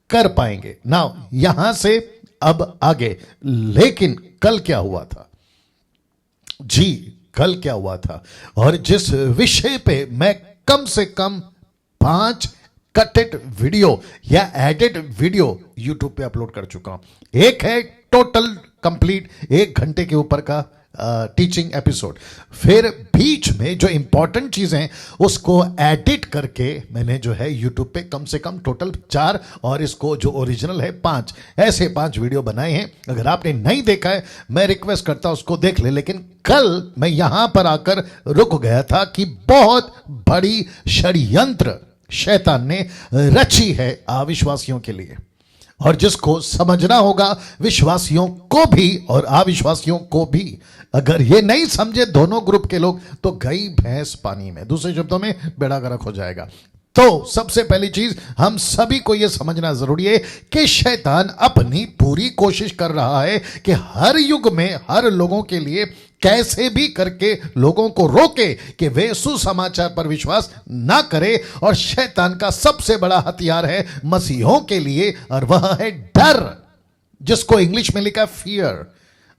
कर पाएंगे। नाउ यहां से अब आगे, लेकिन कल क्या हुआ था जी, कल क्या हुआ था, और जिस विषय पे मैं कम से कम 5 कटेड वीडियो या एडिट वीडियो यूट्यूब पे अपलोड कर चुका हूं। एक है टोटल कंप्लीट 1 घंटे के ऊपर का टीचिंग एपिसोड, फिर बीच में जो इंपॉर्टेंट चीजें उसको एडिट करके मैंने जो है यूट्यूब पे कम से कम टोटल 4 और इसको जो ओरिजिनल है 5, ऐसे 5 वीडियो बनाए हैं। अगर आपने नहीं देखा है मैं रिक्वेस्ट करता हूं उसको देख ले। लेकिन कल मैं यहां पर आकर रुक गया था कि बहुत बड़ी षड्यंत्र शैतान ने रची है अविश्वासियों के लिए, और जिसको समझना होगा विश्वासियों को भी और अविश्वासियों को भी। अगर ये नहीं समझे दोनों ग्रुप के लोग तो गई भैंस पानी में, दूसरे शब्दों में बेड़ा गर्क हो जाएगा। तो सबसे पहली चीज हम सभी को यह समझना जरूरी है कि शैतान अपनी पूरी कोशिश कर रहा है कि हर युग में हर लोगों के लिए कैसे भी करके लोगों को रोके कि वे सुसमाचार पर विश्वास ना करे। और शैतान का सबसे बड़ा हथियार है मसीहों के लिए, और वह है डर, जिसको इंग्लिश में लिखा फियर।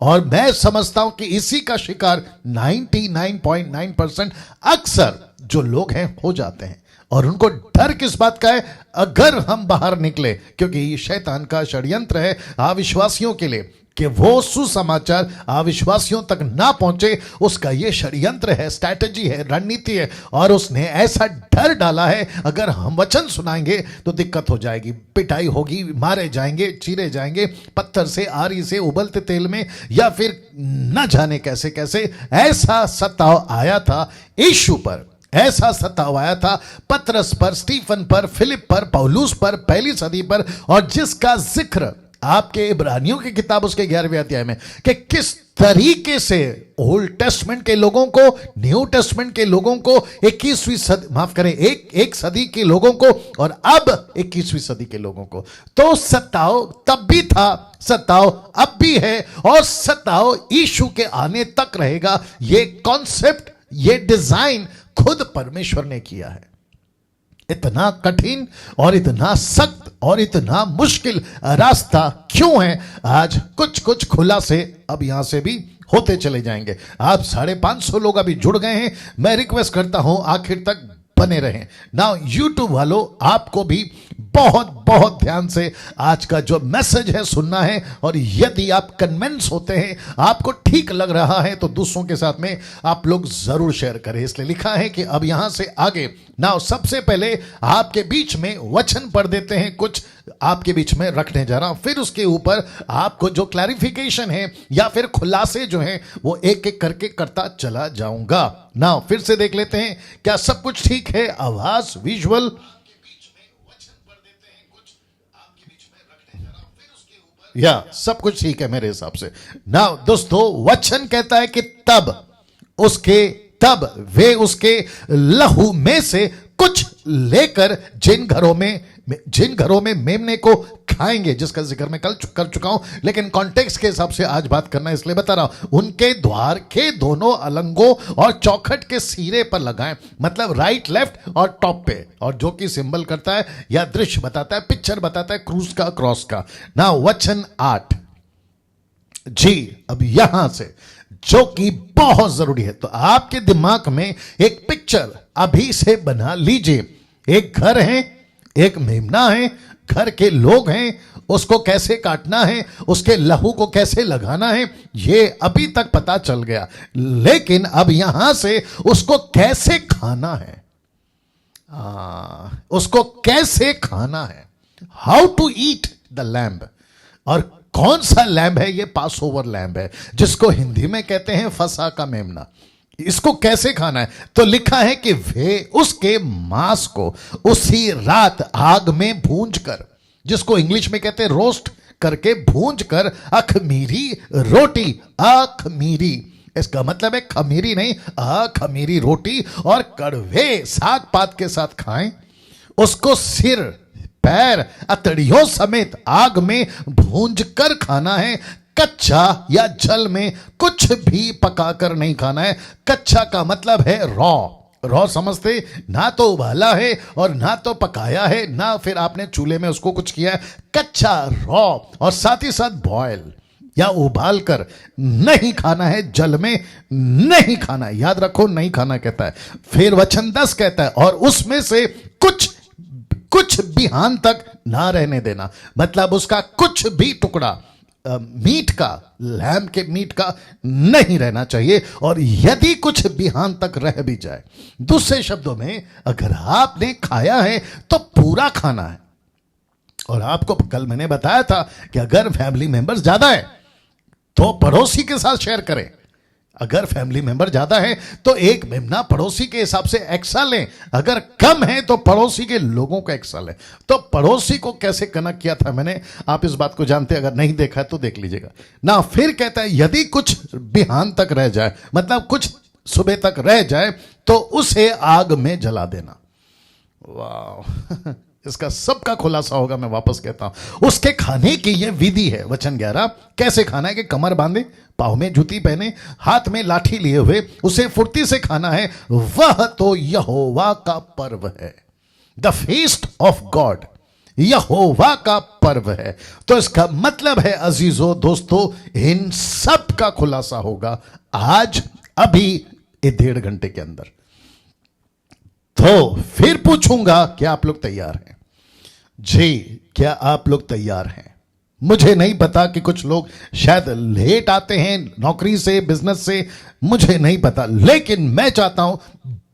और मैं समझता हूं कि इसी का शिकार 99.9% अक्सर जो लोग हैं हो जाते हैं। और उनको डर किस बात का है? अगर हम बाहर निकले, क्योंकि ये शैतान का षड्यंत्र है अविश्वासियों के लिए कि वो सुसमाचार अविश्वासियों तक ना पहुंचे, उसका ये षड्यंत्र है, स्ट्रैटेजी है, रणनीति है। और उसने ऐसा डर डाला है अगर हम वचन सुनाएंगे तो दिक्कत हो जाएगी, पिटाई होगी, मारे जाएंगे, चीरे जाएंगे पत्थर से, आरी से, उबलते तेल में, या फिर न जाने कैसे कैसे। ऐसा सताव आया था यीशु पर, ऐसा सताव आया था पतरस पर, स्टीफन पर, फिलिप पर, पौलुस पर, पहली सदी पर, और जिसका जिक्र आपके इब्रानियों की किताब उसके 11वें अध्याय में कि किस तरीके से ओल्ड टेस्टमेंट के लोगों को, न्यू टेस्टमेंट के लोगों को, 21वीं सदी, माफ करें, एक सदी के लोगों को, और अब 21वीं सदी के लोगों को। तो सताव तब भी था, सताव अब भी है, और सताव यीशु के आने तक रहेगा। ये कॉन्सेप्ट, ये डिजाइन खुद परमेश्वर ने किया है। इतना कठिन और इतना सख्त और इतना मुश्किल रास्ता क्यों है? आज कुछ कुछ खुलासे अब यहां से भी होते चले जाएंगे। आप 550 लोग अभी जुड़ गए हैं, मैं रिक्वेस्ट करता हूं आखिर तक बने रहें। नाउ यूट्यूब वालों, आपको भी बहुत बहुत ध्यान से आज का जो मैसेज है सुनना है, और यदि आप कन्विंस होते हैं, आपको ठीक लग रहा है, तो दूसरों के साथ में आप लोग जरूर शेयर करें। इसलिए लिखा है कि अब यहां से आगे, नाउ सबसे पहले आपके बीच में वचन पढ़ देते हैं, कुछ आपके बीच में रखने जा रहा हूं, फिर उसके ऊपर आपको जो क्लैरिफिकेशन है या फिर खुलासे जो हैं वो एक एक करके करता चला जाऊंगा। नाउ फिर से देख लेते हैं, क्या सब कुछ ठीक है? आवाज, विजुअल, या सब कुछ ठीक है मेरे हिसाब से। नाउ दोस्तों, वचन कहता है कि तब वे उसके लहू में से कुछ लेकर जिन घरों में मेमने को खाएंगे, जिसका जिक्र मैं कल कर चुका हूं, लेकिन कॉन्टेक्स्ट के हिसाब से आज बात करना है इसलिए बता रहा हूं। उनके द्वार के दोनों अलंगों और चौखट के सिरे पर लगाएं, मतलब राइट, लेफ्ट और टॉप पे, और जो कि सिंबल करता है या दृश्य बताता है, पिक्चर बताता है क्रूस का, क्रॉस का। ना वचन 8 जी, अब यहां से जो कि बहुत जरूरी है, तो आपके दिमाग में एक पिक्चर अभी से बना लीजिए। एक घर है, एक मेमना है, घर के लोग हैं, उसको कैसे काटना है, उसके लहू को कैसे लगाना है, ये अभी तक पता चल गया। लेकिन अब यहां से उसको कैसे खाना है, उसको कैसे खाना है, how to eat the lamb. और कौन सा लैम्ब है? ये पास ओवर लैम्ब है, जिसको हिंदी में कहते हैं फसा का मेमना। इसको कैसे खाना है? तो लिखा है कि वे उसके मांस को उसी रात आग में भूंज कर, जिसको इंग्लिश में कहते हैं रोस्ट करके, भूंज कर अखमीरी रोटी, अखमीरी, इसका मतलब है खमीरी नहीं, अखमीरी रोटी और कड़वे साग पात के साथ खाएं। उसको सिर, पैर, अतड़ियों समेत आग में भूंज कर खाना है। कच्चा या जल में कुछ भी पकाकर नहीं खाना है। कच्चा का मतलब है रॉ, रॉ समझते, ना तो उबाला है और ना तो पकाया है, ना फिर आपने चूल्हे में उसको कुछ किया है, कच्चा रॉ, और साथ ही साथ बॉयल या उबाल कर नहीं खाना है, जल में नहीं खाना है। याद रखो, नहीं खाना कहता है। फिर वचन 10 कहता है और उसमें से कुछ बिहान तक ना रहने देना, मतलब उसका कुछ भी टुकड़ा मीट का, लैम के मीट का नहीं रहना चाहिए, और यदि कुछ बिहान तक रह भी जाए, दूसरे शब्दों में अगर आपने खाया है तो पूरा खाना है। और आपको कल मैंने बताया था कि अगर फैमिली मेंबर्स ज्यादा है तो पड़ोसी के साथ शेयर करें। अगर फैमिली मेंबर ज्यादा है तो एक मेमना पड़ोसी के हिसाब से एक्स्ट्रा लें, अगर कम है तो पड़ोसी के लोगों का एक्स्ट्रा लें। तो पड़ोसी को कैसे कनेक्ट किया था मैंने, आप इस बात को जानते हैं, अगर नहीं देखा तो देख लीजिएगा ना। फिर कहता है यदि कुछ बिहान तक रह जाए, मतलब कुछ सुबह तक रह जाए, तो उसे आग में जला देना। वाह इसका सबका खुलासा होगा, मैं वापस कहता हूं। उसके खाने की यह विधि है, वचन 11 कैसे खाना है कि कमर बांधे, पांव में जूती पहने, हाथ में लाठी लिए हुए उसे फुर्ती से खाना है, वह तो यहोवा का पर्व है। द फीस्ट ऑफ गॉड, यहोवा का पर्व है। तो इसका मतलब है अजीजों दोस्तों, इन सब का खुलासा होगा आज, अभी 1.5 घंटे के अंदर। तो फिर पूछूंगा क्या आप लोग तैयार हैं? जी, क्या आप लोग तैयार हैं? मुझे नहीं पता कि कुछ लोग शायद लेट आते हैं नौकरी से, बिजनेस से, मुझे नहीं पता, लेकिन मैं चाहता हूं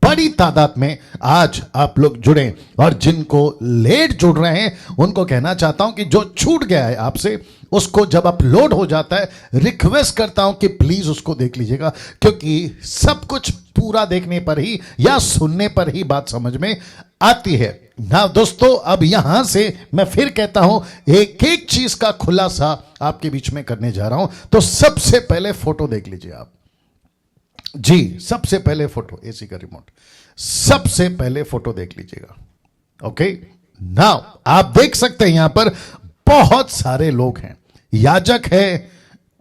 बड़ी तादाद में आज आप लोग जुड़ें। और जिनको लेट जुड़ रहे हैं उनको कहना चाहता हूं कि जो छूट गया है आपसे, उसको जब अपलोड हो जाता है रिक्वेस्ट करता हूं कि प्लीज उसको देख लीजिएगा, क्योंकि सब कुछ पूरा देखने पर ही या सुनने पर ही बात समझ में आती है ना। दोस्तों अब यहां से मैं फिर कहता हूं, एक एक चीज का खुलासा आपके बीच में करने जा रहा हूं। तो सबसे पहले फोटो देख लीजिए आप जी, सबसे पहले फोटो, एसी का रिमोट, सबसे पहले फोटो देख लीजिएगा। ओके, नाउ आप देख सकते हैं यहां पर बहुत सारे लोग हैं, याजक है,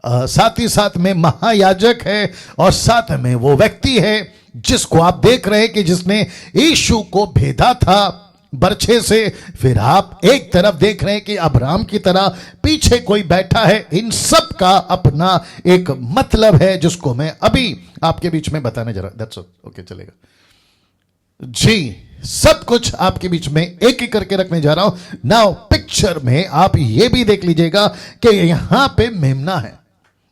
साथ ही साथ में महायाजक है, और साथ में वो व्यक्ति है जिसको आप देख रहे हैं कि जिसने यीशु को भेदा था बरछे से। फिर आप एक तरफ देख रहे हैं कि अब्राहम की तरह पीछे कोई बैठा है। इन सब का अपना एक मतलब है जिसको मैं अभी आपके बीच में बताने जा रहा हूं। दैट्स ओके, चलेगा जी। सब कुछ आपके बीच में एक एक करके रखने जा रहा हूं। नाउ पिक्चर में आप ये भी देख लीजिएगा कि यहां पे मेमना है,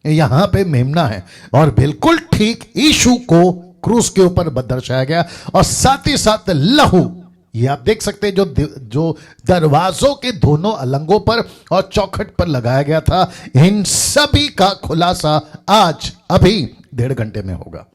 यहां पे मेमना है, और बिल्कुल ठीक यीशु को क्रूस के ऊपर दर्शाया गया, और साथ ही साथ लहू, ये आप देख सकते हैं जो दरवाजों के दोनों अलंगों पर और चौखट पर लगाया गया था। इन सभी का खुलासा आज अभी 1.5 घंटे में होगा।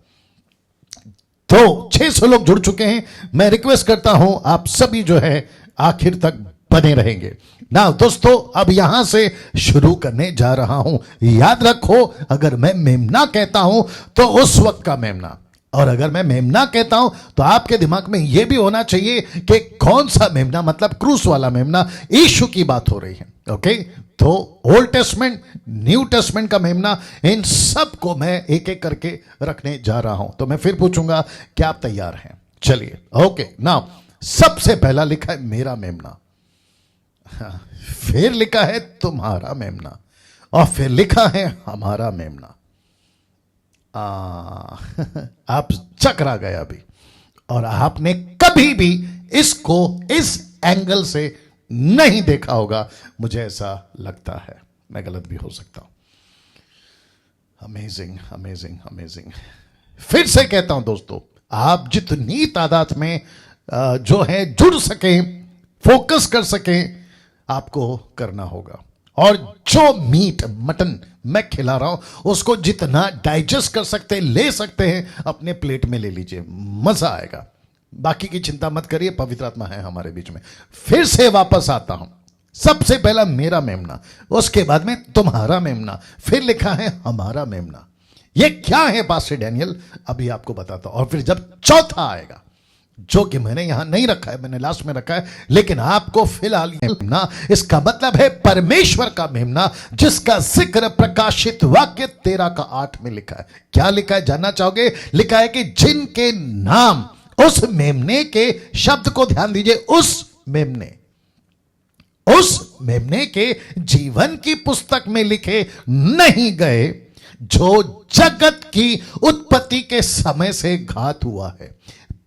तो 600 लोग जुड़ चुके हैं। मैं रिक्वेस्ट करता हूं आप सभी जो है आखिर तक बने रहेंगे ना। दोस्तों अब यहां से शुरू करने जा रहा हूं। याद रखो, अगर मैं मेमना कहता हूं तो उस वक्त का मेमना, और अगर मैं मेमना कहता हूं तो आपके दिमाग में यह भी होना चाहिए कि कौन सा मेमना, मतलब क्रूस वाला मेमना, यीशु की बात हो रही है। ओके, तो ओल्ड टेस्टमेंट, न्यू टेस्टमेंट का मेमना, इन सब को मैं एक एक करके रखने जा रहा हूं। तो मैं फिर पूछूंगा क्या आप तैयार हैं? चलिए, ओके नाउ सबसे पहला लिखा है मेरा मेमना, फिर लिखा है तुम्हारा मेमना, और फिर लिखा है हमारा मेमना। आप चकरा गए अभी, और आपने कभी भी इसको इस एंगल से नहीं देखा होगा, मुझे ऐसा लगता है। मैं गलत भी हो सकता हूं। Amazing amazing amazing. फिर से कहता हूं दोस्तों, आप जितनी तादाद में जो है जुड़ सकें, फोकस कर सकें, आपको करना होगा। और जो मीट मटन मैं खिला रहा हूं उसको जितना डाइजेस्ट कर सकते हैं, ले सकते हैं, अपने प्लेट में ले लीजिए, मजा आएगा। बाकी की चिंता मत करिए, पवित्र आत्मा है हमारे बीच में। फिर से वापस आता हूं, सबसे पहला मेरा मेमना, उसके बाद में तुम्हारा मेमना, फिर लिखा है हमारा मेमना। ये क्या है पास्टर डैनियल? अभी आपको बताता हूं। और फिर जब चौथा आएगा, जो कि मैंने यहां नहीं रखा है, मैंने लास्ट में रखा है, लेकिन आपको फिलहाल मेमना, इसका मतलब है परमेश्वर का मेमना, जिसका जिक्र प्रकाशित वाक्य 13 का 8 में लिखा है। क्या लिखा है जानना चाहोगे? लिखा है कि जिनके नाम उस मेमने के शब्द को ध्यान दीजिए, उस मेमने के जीवन की पुस्तक में लिखे नहीं गए जो जगत की उत्पत्ति के समय से घात हुआ है।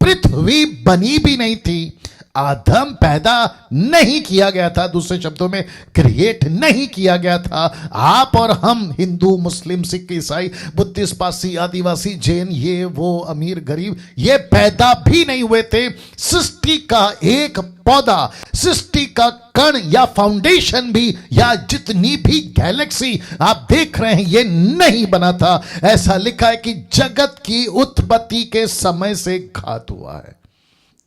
पृथ्वी बनी भी नहीं थी, आदम पैदा नहीं किया गया था, दूसरे शब्दों में क्रिएट नहीं किया गया था। आप और हम, हिंदू, मुस्लिम, सिख, ईसाई, बुद्धिस्ट, पारसी, आदिवासी, जैन, ये वो, अमीर, गरीब, ये पैदा भी नहीं हुए थे। सृष्टि का एक पौधा, सृष्टि का कण या फाउंडेशन भी, या जितनी भी गैलेक्सी आप देख रहे हैं, ये नहीं बना था। ऐसा लिखा है कि जगत की उत्पत्ति के समय से घात हुआ है।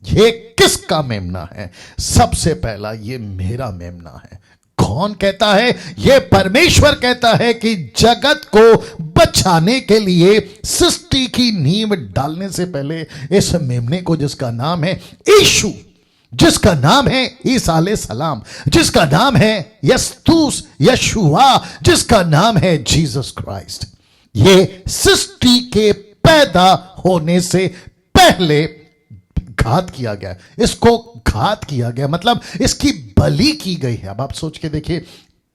ये किसका मेमना है? सबसे पहला, ये मेरा मेमना है। कौन कहता है? ये परमेश्वर कहता है कि जगत को बचाने के लिए सृष्टि की नींव डालने से पहले इस मेमने को, जिसका नाम है यीशु, जिसका नाम है ईसा अलैहिस्सलाम, जिसका नाम है यशुआ, जिसका नाम है जीसस क्राइस्ट, ये सृष्टि के पैदा होने से पहले घात किया गया। इसको घात किया गया मतलब इसकी बलि की गई है। अब आप सोच के देखिए,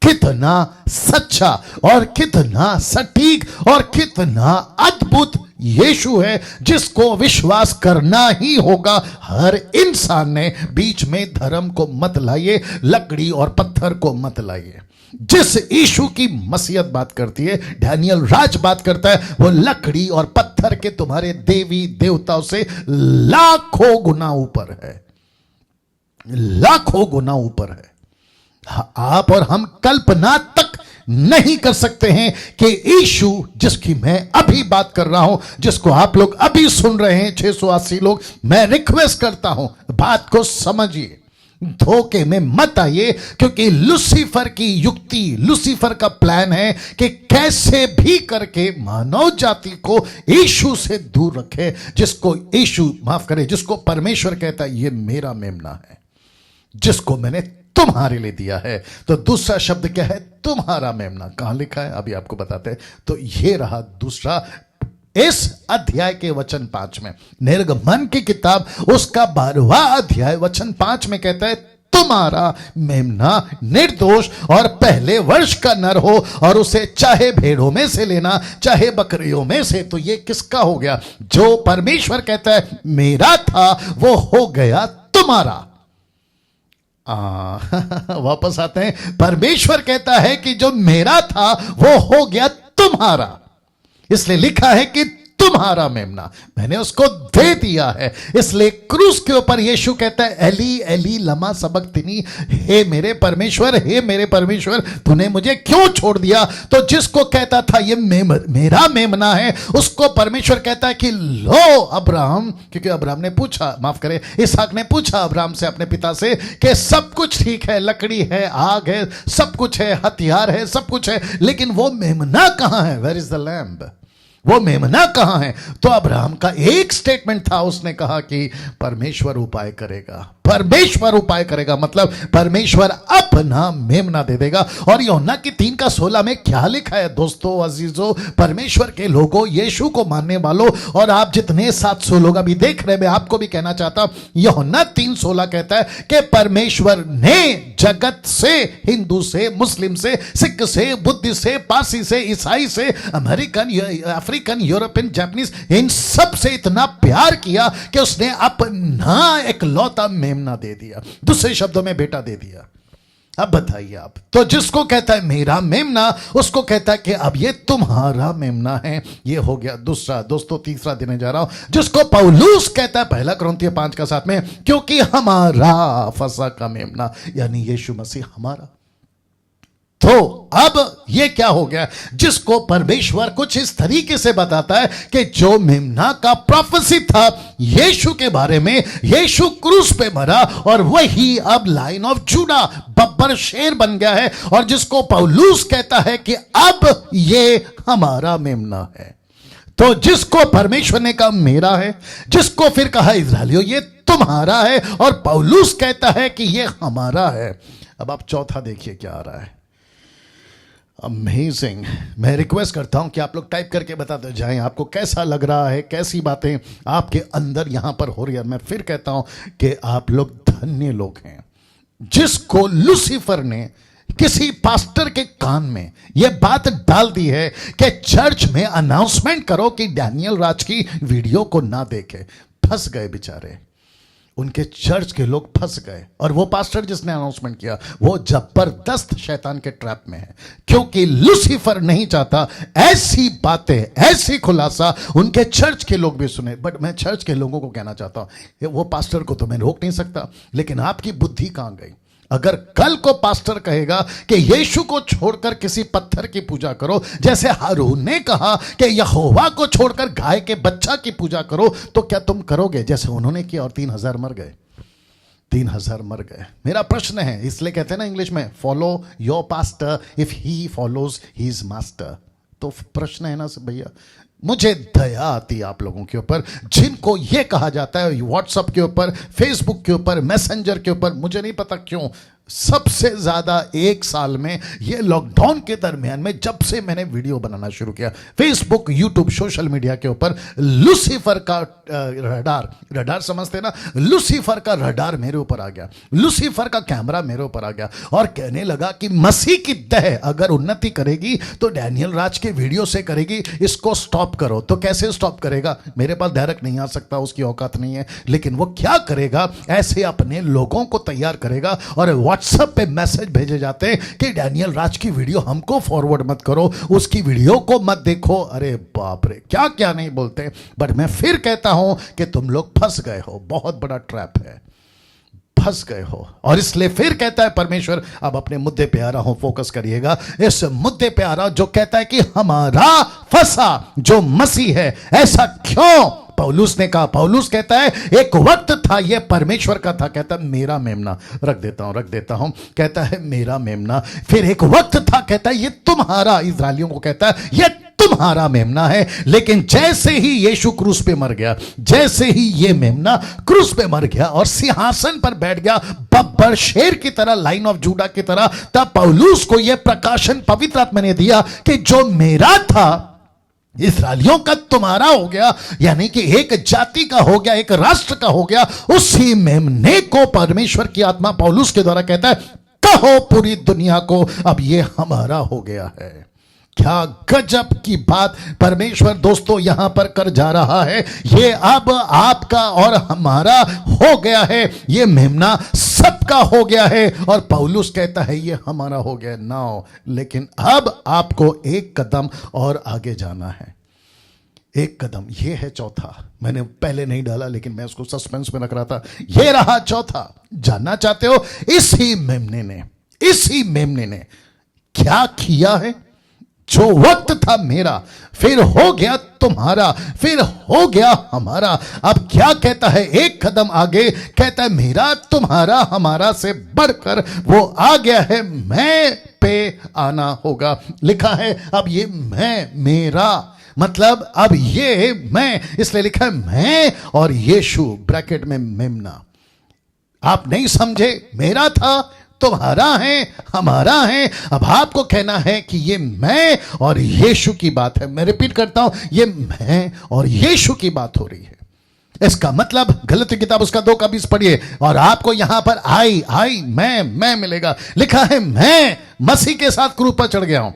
कितना सच्चा और कितना सटीक और कितना अद्भुत यीशु है, जिसको विश्वास करना ही होगा हर इंसान ने। बीच में धर्म को मत लाइए, लकड़ी और पत्थर को मत लाइए। जिस यीशु की मसीहत बात करती है, डैनियल राज बात करता है, वो लकड़ी और पत्थर के तुम्हारे देवी देवताओं से लाखों गुना ऊपर है, लाखों गुना ऊपर है। आप और हम कल्पना तक नहीं कर सकते हैं कि यीशु, जिसकी मैं अभी बात कर रहा हूं, जिसको आप लोग अभी सुन रहे हैं 680 लोग, मैं रिक्वेस्ट करता हूं, बात को समझिए, धोखे में मत आइए, क्योंकि लूसीफर की युक्ति, लूसीफर का प्लान है कि कैसे भी करके मानव जाति को यीशु से दूर रखे। जिसको यीशु, माफ करे, जिसको परमेश्वर कहता है ये मेरा मेमना है, जिसको मैंने तुम्हारे लिए दिया है। तो दूसरा शब्द क्या है? तुम्हारा मेमना। कहां लिखा है? अभी आपको बताते हैं। तो ये रहा दूसरा, इस अध्याय के वचन 5 में, निर्गमन की किताब उसका 12वां अध्याय वचन 5 में कहता है, तुम्हारा मेमना निर्दोष और पहले वर्ष का नर हो, और उसे चाहे भेड़ों में से लेना चाहे बकरियों में से। तो ये किसका हो गया? जो परमेश्वर कहता है मेरा था वो हो गया तुम्हारा। वापस आते हैं, परमेश्वर कहता है कि जो मेरा था वो हो गया तुम्हारा, इसलिए लिखा है कि तुम्हारा मेमना मैंने उसको दे दिया है। इसलिए क्रूस के ऊपर यीशु कहता है, एली एली लमा सबक्तनी, हे मेरे परमेश्वर, हे मेरे परमेश्वर, तूने मुझे क्यों छोड़ दिया। तो जिसको कहता था ये मेरा मेमना है, उसको परमेश्वर कहता है कि लो अब्राहम, क्योंकि अब्राहम ने पूछा, माफ करे, इसहाक ने पूछा अब्राहम से, अपने पिता से, कि सब कुछ ठीक है, लकड़ी है, आग है, सब कुछ है, हथियार है, सब कुछ है, लेकिन वो मेमना कहां है? Where is the lamb? वो मेमना कहां है? तो अब्राहम का एक स्टेटमेंट था, उसने कहा कि परमेश्वर उपाय करेगा, परमेश्वर उपाय करेगा, मतलब परमेश्वर अपना मेमना दे देगा। और यूहन्ना की 3:16 में क्या लिखा है दोस्तों, अजीजों, परमेश्वर के लोगों, यीशु को मानने वालों, और आप जितने 700 लोग अभी देख रहे हैं, मैं आपको भी कहना चाहता हूं, यूहन्ना 3:16 कहता है कि परमेश्वर ने जगत से, हिंदू से, मुस्लिम से, सिख से, बुद्धिस्ट से, पारसी से, ईसाई से, अमेरिकन, अफ्रीकन, यूरोपियन, जापानीज, इन सब से इतना प्यार किया कि उसने अपना इकलौता मेमना दे दिया, दूसरे शब्दों में बेटा दे दिया। अब बताइए आप, तो जिसको कहता है मेरा मेमना, उसको कहता है कि अब ये तुम्हारा मेमना है। ये हो गया दूसरा। दोस्तों तीसरा देने जा रहा हूं, जिसको पौलुस कहता है 1 कुरिन्थियों 5:7 में, क्योंकि हमारा फसह का मेमना यानी यीशु मसीह हमारा। तो अब ये क्या हो गया? जिसको परमेश्वर कुछ इस तरीके से बताता है कि जो मेमना का प्रोफेसी था यीशु के बारे में, यीशु क्रूस पे मरा, और वही अब लाइन ऑफ जूडा, बब्बर शेर बन गया है, और जिसको पौलुस कहता है कि अब ये हमारा मेमना है। तो जिसको परमेश्वर ने कहा मेरा है, जिसको फिर कहा इस्राएलियों ये तुम्हारा है, और पौलुस कहता है कि ये हमारा है। अब आप चौथा देखिए क्या आ रहा है। अमेजिंग। मैं रिक्वेस्ट करता हूं कि आप लोग टाइप करके बताते जाएं आपको कैसा लग रहा है, कैसी बातें आपके अंदर यहां पर हो रही है। मैं फिर कहता हूं कि आप लोग धन्य लोग हैं जिसको लूसीफर ने किसी पास्टर के कान में यह बात डाल दी है कि चर्च में अनाउंसमेंट करो कि डैनियल राज की वीडियो को ना देखे। फंस गए बेचारे, उनके चर्च के लोग फंस गए। और वो पास्टर जिसने अनाउंसमेंट किया वो जबरदस्त शैतान के ट्रैप में है, क्योंकि लूसीफर नहीं चाहता ऐसी बातें, ऐसी खुलासा उनके चर्च के लोग भी सुने। बट मैं चर्च के लोगों को कहना चाहता हूं, वो पास्टर को तो मैं रोक नहीं सकता, लेकिन आपकी बुद्धि कहां गई? अगर कल को पास्टर कहेगा कि यीशु को छोड़कर किसी पत्थर की पूजा करो, जैसे हारून ने कहा कि यहोवा को छोड़कर गाय के बच्चा की पूजा करो, तो क्या तुम करोगे जैसे उन्होंने किया? और 3,000 मर गए, 3,000 मर गए। मेरा प्रश्न है, इसलिए कहते हैं ना इंग्लिश में, follow your pastor if he follows his master. तो प्रश्न है ना भैया, मुझे दया आती है आप लोगों के ऊपर जिनको यह कहा जाता है व्हाट्सएप के ऊपर, फेसबुक के ऊपर, मैसेंजर के ऊपर, मुझे नहीं पता क्यों सबसे ज्यादा एक साल में ये लॉकडाउन के दरमियान में जब से मैंने वीडियो बनाना शुरू किया फेसबुक, यूट्यूब, सोशल मीडिया के ऊपर, लूसीफर का रडार समझते ना, लूसीफर का रडार मेरे ऊपर आ गया, लूसीफर का कैमरा मेरे ऊपर आ गया और कहने लगा कि मसीह की दह अगर उन्नति करेगी तो डैनियल राज के वीडियो से करेगी, इसको स्टॉप करो। तो कैसे स्टॉप करेगा? मेरे पास डायरेक्ट नहीं आ सकता, उसकी औकात नहीं है, लेकिन वो क्या करेगा, ऐसे अपने लोगों को तैयार करेगा और व्हाट्सएप पे मैसेज भेजे जाते हैं कि डैनियल राज की वीडियो हमको फॉरवर्ड मत करो, उसकी वीडियो को मत देखो। अरे बाप रे, क्या क्या नहीं बोलते। बट मैं फिर कहता हूं कि तुम लोग फंस गए हो, बहुत बड़ा ट्रैप है, फंस गए हो। और इसलिए फिर कहता है परमेश्वर, अब अपने मुद्दे पे आ रहा हूं, फोकस करिएगा इस मुद्दे पे आ रहा हूं जो कहता है कि हमारा फंसा जो मसीह है, ऐसा क्यों? पौलुस ने कहा, पौलुस कहता है एक वक्त था, यह परमेश्वर का था, कहता है मेरा मेमना, रख देता हूं, कहता है मेरा मेमना। फिर एक वक्त था, कहता है ये तुम्हारा, इस्राएलियों को कहता है ये तुम्हारा मेमना है। लेकिन जैसे ही यीशु क्रूस पे मर गया, जैसे ही ये मेमना क्रूस पे मर गया और सिंहासन पर बैठ गया बब्बर शेर की तरह, लाइन ऑफ जूडा की तरह, तब पौलुस को यह प्रकाशन पवित्र आत्मा ने दिया कि जो मेरा था इस्राएलियों का तुम्हारा हो गया, यानी कि एक जाति का हो गया, एक राष्ट्र का हो गया। उसी मेमने को परमेश्वर की आत्मा पौलुस के द्वारा कहता है, कहो पूरी दुनिया को अब ये हमारा हो गया है। क्या गजब की बात परमेश्वर दोस्तों यहां पर कर जा रहा है। ये अब आपका और हमारा हो गया है, ये मेमना सबका हो गया है। और पौलुस कहता है ये हमारा हो गया नाउ, लेकिन अब आपको एक कदम और आगे जाना है, एक कदम। ये है चौथा, मैंने पहले नहीं डाला लेकिन मैं उसको सस्पेंस में रख रहा था। ये रहा चौथा। जानना चाहते हो इसी मेमने ने क्या किया है? जो वक्त था मेरा, फिर हो गया तुम्हारा, फिर हो गया हमारा। अब क्या कहता है? एक कदम आगे कहता है मेरा तुम्हारा हमारा से बढ़कर वो आ गया है, मैं पे आना होगा। लिखा है अब ये मैं, मेरा मतलब अब ये मैं, इसलिए लिखा है मैं और यीशु ब्रैकेट में मेमना। आप नहीं समझे? मेरा था, तुम्हारा है, हमारा है। अब आपको कहना है कि ये मैं और यीशु की बात है। मैं रिपीट करता हूं, ये मैं और यीशु की बात हो रही है। इसका मतलब गलती किताब उसका 2:20 पढ़िए और आपको यहां पर आई मैं मिलेगा। लिखा है मैं मसीह के साथ क्रूस पर चढ़ गया हूं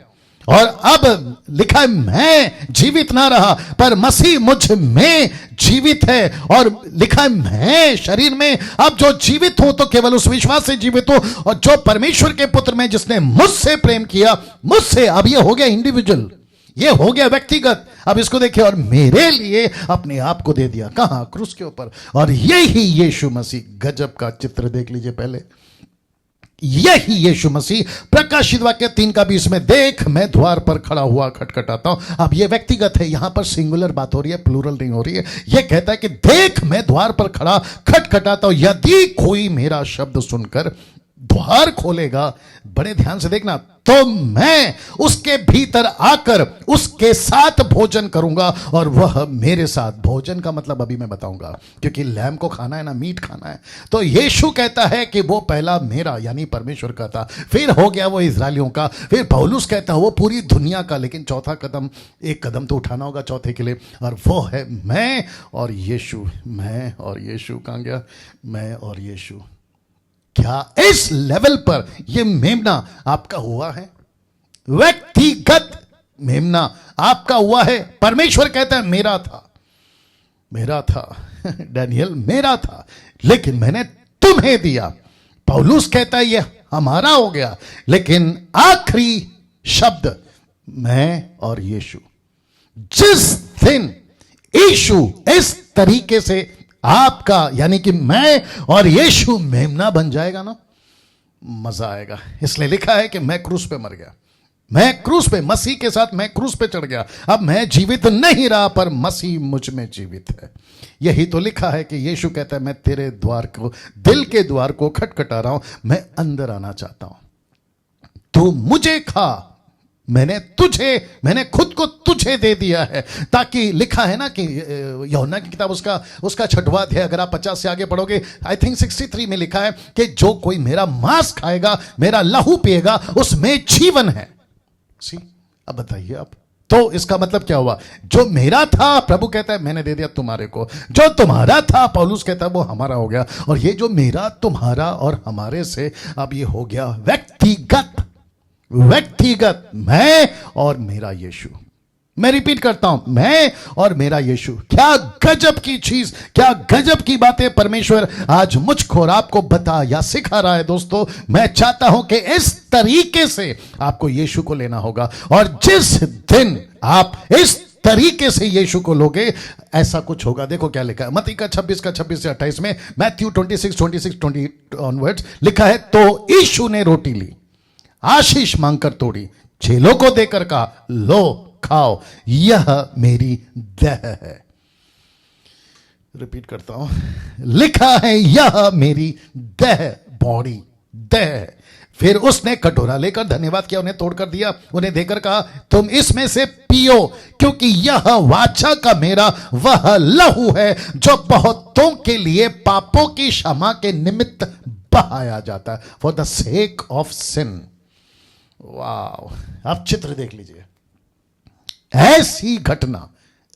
और अब लिखा है मैं जीवित ना रहा पर मसीह मुझ में जीवित है। और लिखा है मैं शरीर में अब जो जीवित हूं तो केवल उस विश्वास से जीवित हूं और जो परमेश्वर के पुत्र में जिसने मुझसे प्रेम किया, मुझसे। अब ये हो गया इंडिविजुअल, ये हो गया व्यक्तिगत। अब इसको देखिए, और मेरे लिए अपने आप को दे दिया, कहां? क्रूस के ऊपर। और यही यीशु मसीह, गजब का चित्र देख लीजिए पहले, यही यीशु मसीह प्रकाशित वाक्य 3:20 में, देख मैं द्वार पर खड़ा हुआ खटखटाता हूं। अब यह व्यक्तिगत है, यहां पर सिंगुलर बात हो रही है, प्लूरल नहीं हो रही है। यह कहता है कि देख मैं द्वार पर खड़ा खटखटाता हूं, यदि कोई मेरा शब्द सुनकर द्वार खोलेगा, बड़े ध्यान से देखना, तो मैं उसके भीतर आकर उसके साथ भोजन करूंगा और वह मेरे साथ। भोजन का मतलब अभी मैं बताऊंगा, क्योंकि लैम को खाना है ना, मीट खाना है। तो यीशु कहता है कि वो पहला मेरा यानी परमेश्वर का था, फिर हो गया वो इजरायलियों का, फिर पौलुस कहता है वो पूरी दुनिया का, लेकिन चौथा कदम, एक कदम तो उठाना होगा चौथे के लिए, और वो है मैं और यीशु। मैं और यीशु कहां गया? मैं और यीशु। क्या इस लेवल पर यह मेमना आपका हुआ है? व्यक्तिगत मेमना आपका हुआ है? परमेश्वर कहता है मेरा था, मेरा था डैनियल मेरा था, लेकिन मैंने तुम्हें दिया। पौलुस कहता है यह हमारा हो गया, लेकिन आखिरी शब्द मैं और यीशु। जिस दिन यीशु इस तरीके से आपका यानी कि मैं और यीशु मेमना बन जाएगा ना, मजा आएगा। इसलिए लिखा है कि मैं क्रूस पे मर गया, मैं क्रूस पे, मसीह के साथ मैं क्रूस पे चढ़ गया। अब मैं जीवित नहीं रहा, पर मसीह मुझ में जीवित है। यही तो लिखा है कि यीशु कहता है मैं तेरे द्वार को, दिल के द्वार को खटखटा रहा हूं, मैं अंदर आना चाहता हूं, तू मुझे खा। मैंने खुद को तुझे दे दिया है, ताकि लिखा है ना कि यूहन्ना की किताब उसका 6वां अध्याय, अगर आप 50 से आगे पढ़ोगे, आई थिंक 63 में लिखा है कि जो कोई मेरा मांस खाएगा, मेरा लहू पिएगा, उसमें जीवन है। सी, अब बताइए आप, तो इसका मतलब क्या हुआ? जो मेरा था, प्रभु कहता है मैंने दे दिया तुम्हारे को। जो तुम्हारा था, पौलुस कहता है वो हमारा हो गया। और ये जो मेरा, तुम्हारा और हमारे से अब ये हो गया व्यक्तिगत मैं और मेरा यीशु। मैं रिपीट करता हूं, मैं और मेरा यीशु। क्या गजब की चीज, क्या गजब की बातें परमेश्वर आज मुझको और आपको बता या सिखा रहा है। दोस्तों, मैं चाहता हूं कि इस तरीके से आपको यीशु को लेना होगा, और जिस दिन आप इस तरीके से यीशु को लोगे, ऐसा कुछ होगा। देखो क्या लिखा है मत्ती का 26 से 28 में, मैथ्यू 26 ऑनवर्ड्स लिखा है, तो यीशु ने रोटी ली, आशीष मांगकर तोड़ी, चेलों को देकर कहा, लो खाओ, यह मेरी देह है। रिपीट करता हूं, लिखा है यह मेरी देह, बॉडी, देह। फिर उसने कटोरा लेकर धन्यवाद किया, उन्हें तोड़कर दिया, उन्हें देकर कहा, तुम इसमें से पियो, क्योंकि यह वाचा का मेरा वह लहू है, जो बहुतों के लिए पापों की क्षमा के निमित्त बहाया जाता है, for the sake of sin. वाह, आप चित्र देख लीजिए। ऐसी घटना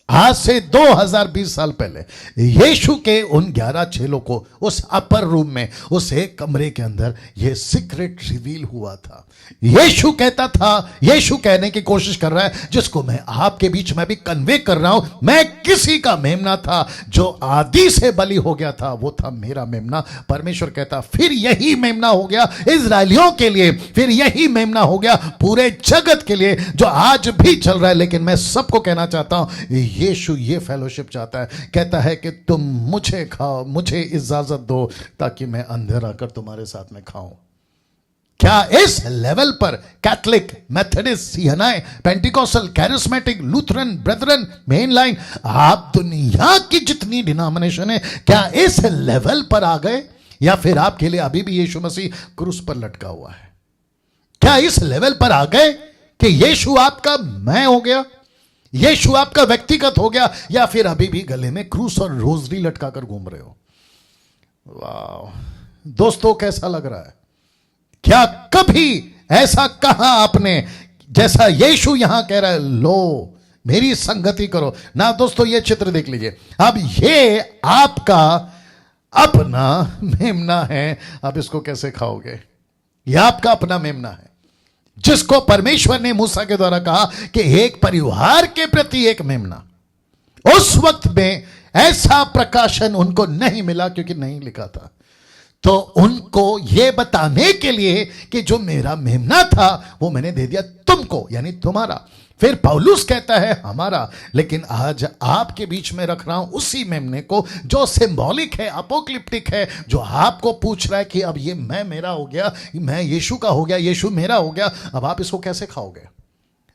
आज से 2020 साल पहले यीशु के उन 11 चेलों को उस अपर रूम में, उस एक कमरे के अंदर यह सीक्रेट रिवील हुआ था। यीशु कहता था, यीशु कहने की कोशिश कर रहा है, जिसको मैं आपके बीच में भी कन्वे कर रहा हूं, मैं किसी का मेमना था, जो आदि से बलि हो गया था, वो था मेरा मेमना। परमेश्वर कहता, फिर यही मेमना हो गया इजरायलियों के लिए, फिर यही मेमना हो गया पूरे जगत के लिए, जो आज भी चल रहा है। लेकिन मैं सबको कहना चाहता हूं, यीशु ये फेलोशिप चाहता है, कहता है कि तुम मुझे खाओ, मुझे इजाजत दो, ताकि मैं अंदर आकर तुम्हारे साथ में खाऊं। क्या इस लेवल पर Catholic, Methodist, CNI, Pentecostal, charismatic, Lutheran, brethren, main line, आप दुनिया की जितनी डिनोमिनेशन है, क्या इस लेवल पर आ गए? या फिर आपके लिए अभी भी यीशु मसीह क्रूस पर लटका हुआ है? क्या इस लेवल पर आ गए कि यीशु आपका मैं हो गया, यीशु आपका व्यक्तिगत हो गया, या फिर अभी भी गले में क्रूस और रोजरी लटका कर घूम रहे हो? वाह दोस्तों, कैसा लग रहा है? क्या कभी ऐसा कहा आपने जैसा यीशु यहां कह रहा है, लो मेरी संगति करो ना? दोस्तों, ये चित्र देख लीजिए। अब ये आपका अपना मेमना है, अब इसको कैसे खाओगे? यह आपका अपना मेमना है, जिसको परमेश्वर ने मूसा के द्वारा कहा कि एक परिवार के प्रति एक मेमना। उस वक्त में ऐसा प्रकाशन उनको नहीं मिला, क्योंकि नहीं लिखा था। तो उनको यह बताने के लिए कि जो मेरा मेमना था वो मैंने दे दिया तुमको, यानी तुम्हारा। फिर पौलुस कहता है हमारा, लेकिन आज आपके बीच में रख रहा हूं उसी मेमने को, जो सिंबॉलिक है, अपोक्लिप्टिक है, जो आपको पूछ रहा है कि अब ये मैं मेरा हो गया, मैं यीशु का हो गया, यीशु मेरा हो गया, अब आप इसको कैसे खाओगे?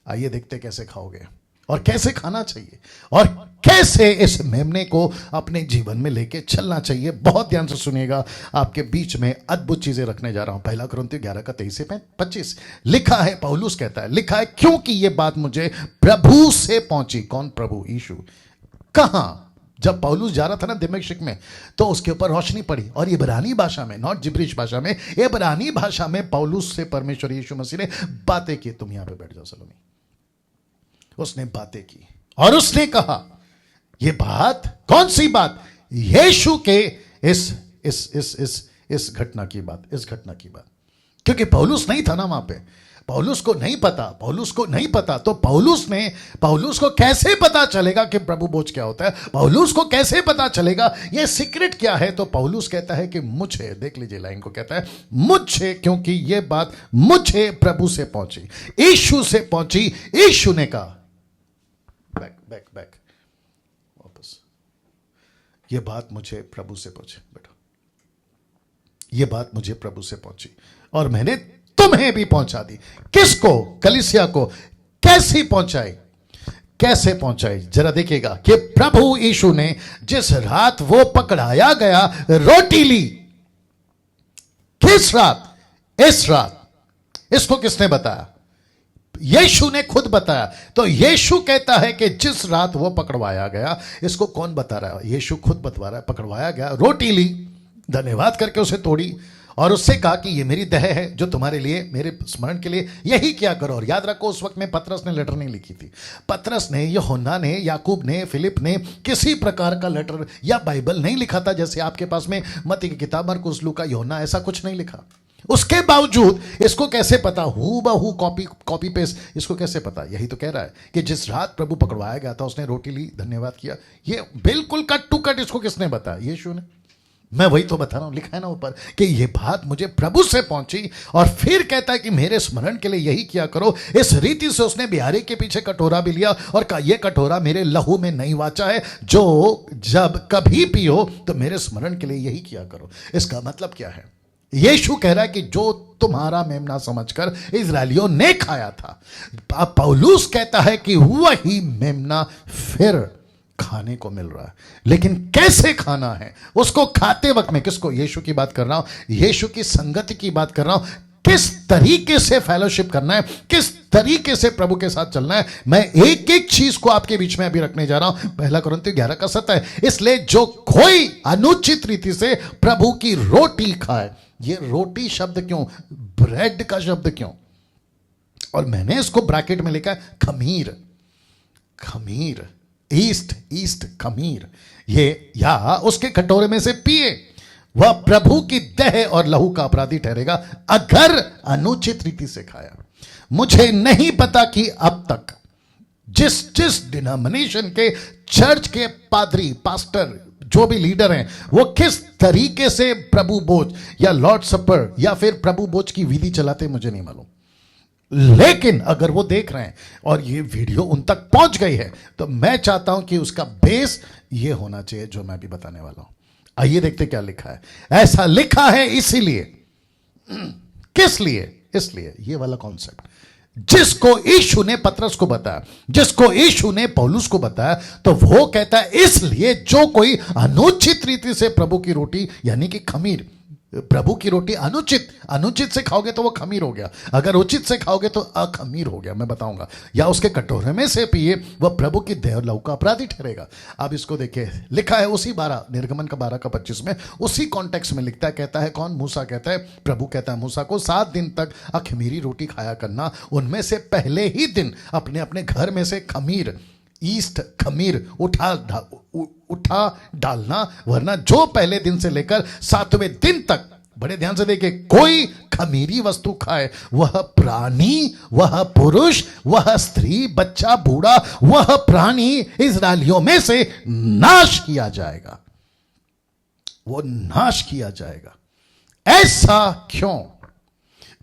आइए देखते कैसे खाओगे। और कैसे खाना चाहिए और कैसे इस मेमने को अपने जीवन में लेके चलना चाहिए। बहुत ध्यान से सुनिएगा, आपके बीच में अद्भुत चीजें रखने जा रहा हूं। पहला कुरिन्थियों 11 का 23 से 25 लिखा है, पौलुस कहता है, लिखा है क्योंकि यह बात मुझे प्रभु से पहुंची। कौन प्रभु? यीशु। कहां? जब पौलुस जा रहा था ना दमिश्क में, तो उसके ऊपर रोशनी पड़ी और इब्रानी भाषा में, नॉट जिब्रिश भाषा में, इब्रानी भाषा में पौलुस से परमेश्वर यीशु मसीह ने बातें की। तुम यहां पे बैठ जाओ सलोमी। उसने बातें की और उसने कहा, ये बात कौन सी बात? यीशु के इस घटना की बात, इस घटना की बात। क्योंकि पौलुस नहीं था ना वहां पे, पौलुस को नहीं पता, तो पौलुस को कैसे पता चलेगा कि प्रभु भोज क्या होता है? पौलुस को कैसे पता चलेगा ये सीक्रेट क्या है? तो पौलुस कहता है कि मुझे, देख लीजिए लाइन को, कहता है मुझे, क्योंकि ये बात मुझे प्रभु से पहुंची, यीशु से पहुंची। यीशु ने कहा, बैक वापस, ये बात मुझे प्रभु से पहुंची। बेटा, ये बात मुझे प्रभु से पहुंची और मैंने तुम्हें भी पहुंचा दी। किसको? कलीसिया को। कैसे पहुंचाई? जरा देखिएगा कि प्रभु यीशु ने जिस रात वो पकड़ाया गया रोटी ली। किस रात? इस रात। इसको किसने बताया? यीशु ने खुद बताया। तो यीशु कहता है कि जिस रात वो पकड़वाया गया, इसको कौन बता रहा है? यीशु खुद बता रहा है। पकड़वाया गया, रोटी ली, धन्यवाद करके उसे तोड़ी और उससे कहा कि ये मेरी देह है जो तुम्हारे लिए, मेरे स्मरण के लिए यही क्या करो। और याद रखो, उस वक्त में पतरस ने लेटर नहीं लिखी थी। पतरस ने, यूहन्ना ने, याकूब ने, फिलिप ने किसी प्रकार का लेटर या बाइबल नहीं लिखा था। जैसे आपके पास में मत्ती की किताब, मरकुस, लूका, यूहन्ना, ऐसा कुछ नहीं लिखा। उसके बावजूद इसको कैसे पता? हूबहू कॉपी पेस्ट। इसको कैसे पता? यही तो कह रहा है कि जिस रात प्रभु पकड़वाया गया था, उसने रोटी ली, धन्यवाद किया। ये बिल्कुल कट टू कट इसको किसने बताया? यीशु ने। मैं वही तो बता रहा हूं, लिखा है ना ऊपर कि ये बात मुझे प्रभु से पहुंची। और फिर कहता है कि मेरे स्मरण के लिए यही किया करो। इस रीति से उसने बिहारी के पीछे कटोरा भी लिया और कहा, यह कटोरा मेरे लहू में नई वाचा है, जो जब कभी पियो तो मेरे स्मरण के लिए यही किया करो। इसका मतलब क्या है? यीशु कह रहा है कि जो तुम्हारा मेमना समझकर इजरायलियों ने खाया था, पौलुस कहता है कि वही मेमना फिर खाने को मिल रहा है। लेकिन कैसे खाना है? उसको खाते वक्त में, किसको? यीशु की बात कर रहा हूं, यीशु की संगति की बात कर रहा हूं। किस तरीके से फेलोशिप करना है, किस तरीके से प्रभु के साथ चलना है, मैं एक एक चीज को आपके बीच में अभी रखने जा रहा हूं। पहला कुरिन्थियों 11 का 7 इसलिए जो कोई अनुचित रीति से प्रभु की रोटी खाए। ये रोटी शब्द क्यों? ब्रेड का शब्द क्यों? और मैंने इसको ब्रैकेट में लिखा है खमीर, ईस्ट खमीर। ये या उसके कटोरे में से पिए, वह प्रभु की देह और लहू का अपराधी ठहरेगा अगर अनुचित रीति से खाया। मुझे नहीं पता कि अब तक जिस डिनोमिनेशन के, चर्च के पादरी, पास्टर, जो भी लीडर हैं, वो किस तरीके से प्रभु भोज या लॉर्ड सपर या फिर प्रभु भोज की विधि चलाते, मुझे नहीं मालूम। लेकिन अगर वो देख रहे हैं और ये वीडियो उन तक पहुंच गई है, तो मैं चाहता हूं कि उसका बेस ये होना चाहिए जो मैं भी बताने वाला हूं। आइए देखते क्या लिखा है। ऐसा लिखा है इसीलिए, किस लिए? इसलिए ये वाला कॉन्सेप्ट जिसको यीशु ने पतरस को बताया, जिसको यीशु ने पौलुस को बताया, तो वो कहता है इसलिए जो कोई अनुचित रीति से प्रभु की रोटी, यानी कि खमीर, प्रभु की रोटी अनुचित से खाओगे तो वो खमीर हो गया, अगर उचित से खाओगे तो अखमीर हो गया, मैं बताऊंगा। या उसके कटोरे में से पिए, वह प्रभु की देह और लहू का अपराधी ठहरेगा। अब इसको देखिए, लिखा है उसी 12 निर्गमन का 12 का 25 में, उसी कॉन्टेक्स्ट में लिखता है। कहता है कौन? मूसा कहता है, प्रभु कहता है मूसा को, 7 दिन तक अखमीरी रोटी खाया करना, उनमें से पहले ही दिन अपने अपने घर में से खमीर, ईस्ट खमीर उठा डालना, वरना जो पहले दिन से लेकर 7वें दिन तक, बड़े ध्यान से देखिए, कोई खमीरी वस्तु खाए, वह प्राणी, वह पुरुष, वह स्त्री, बच्चा, बूढ़ा, वह प्राणी इस्राएलियों में से नाश किया जाएगा, वो नाश किया जाएगा। ऐसा क्यों?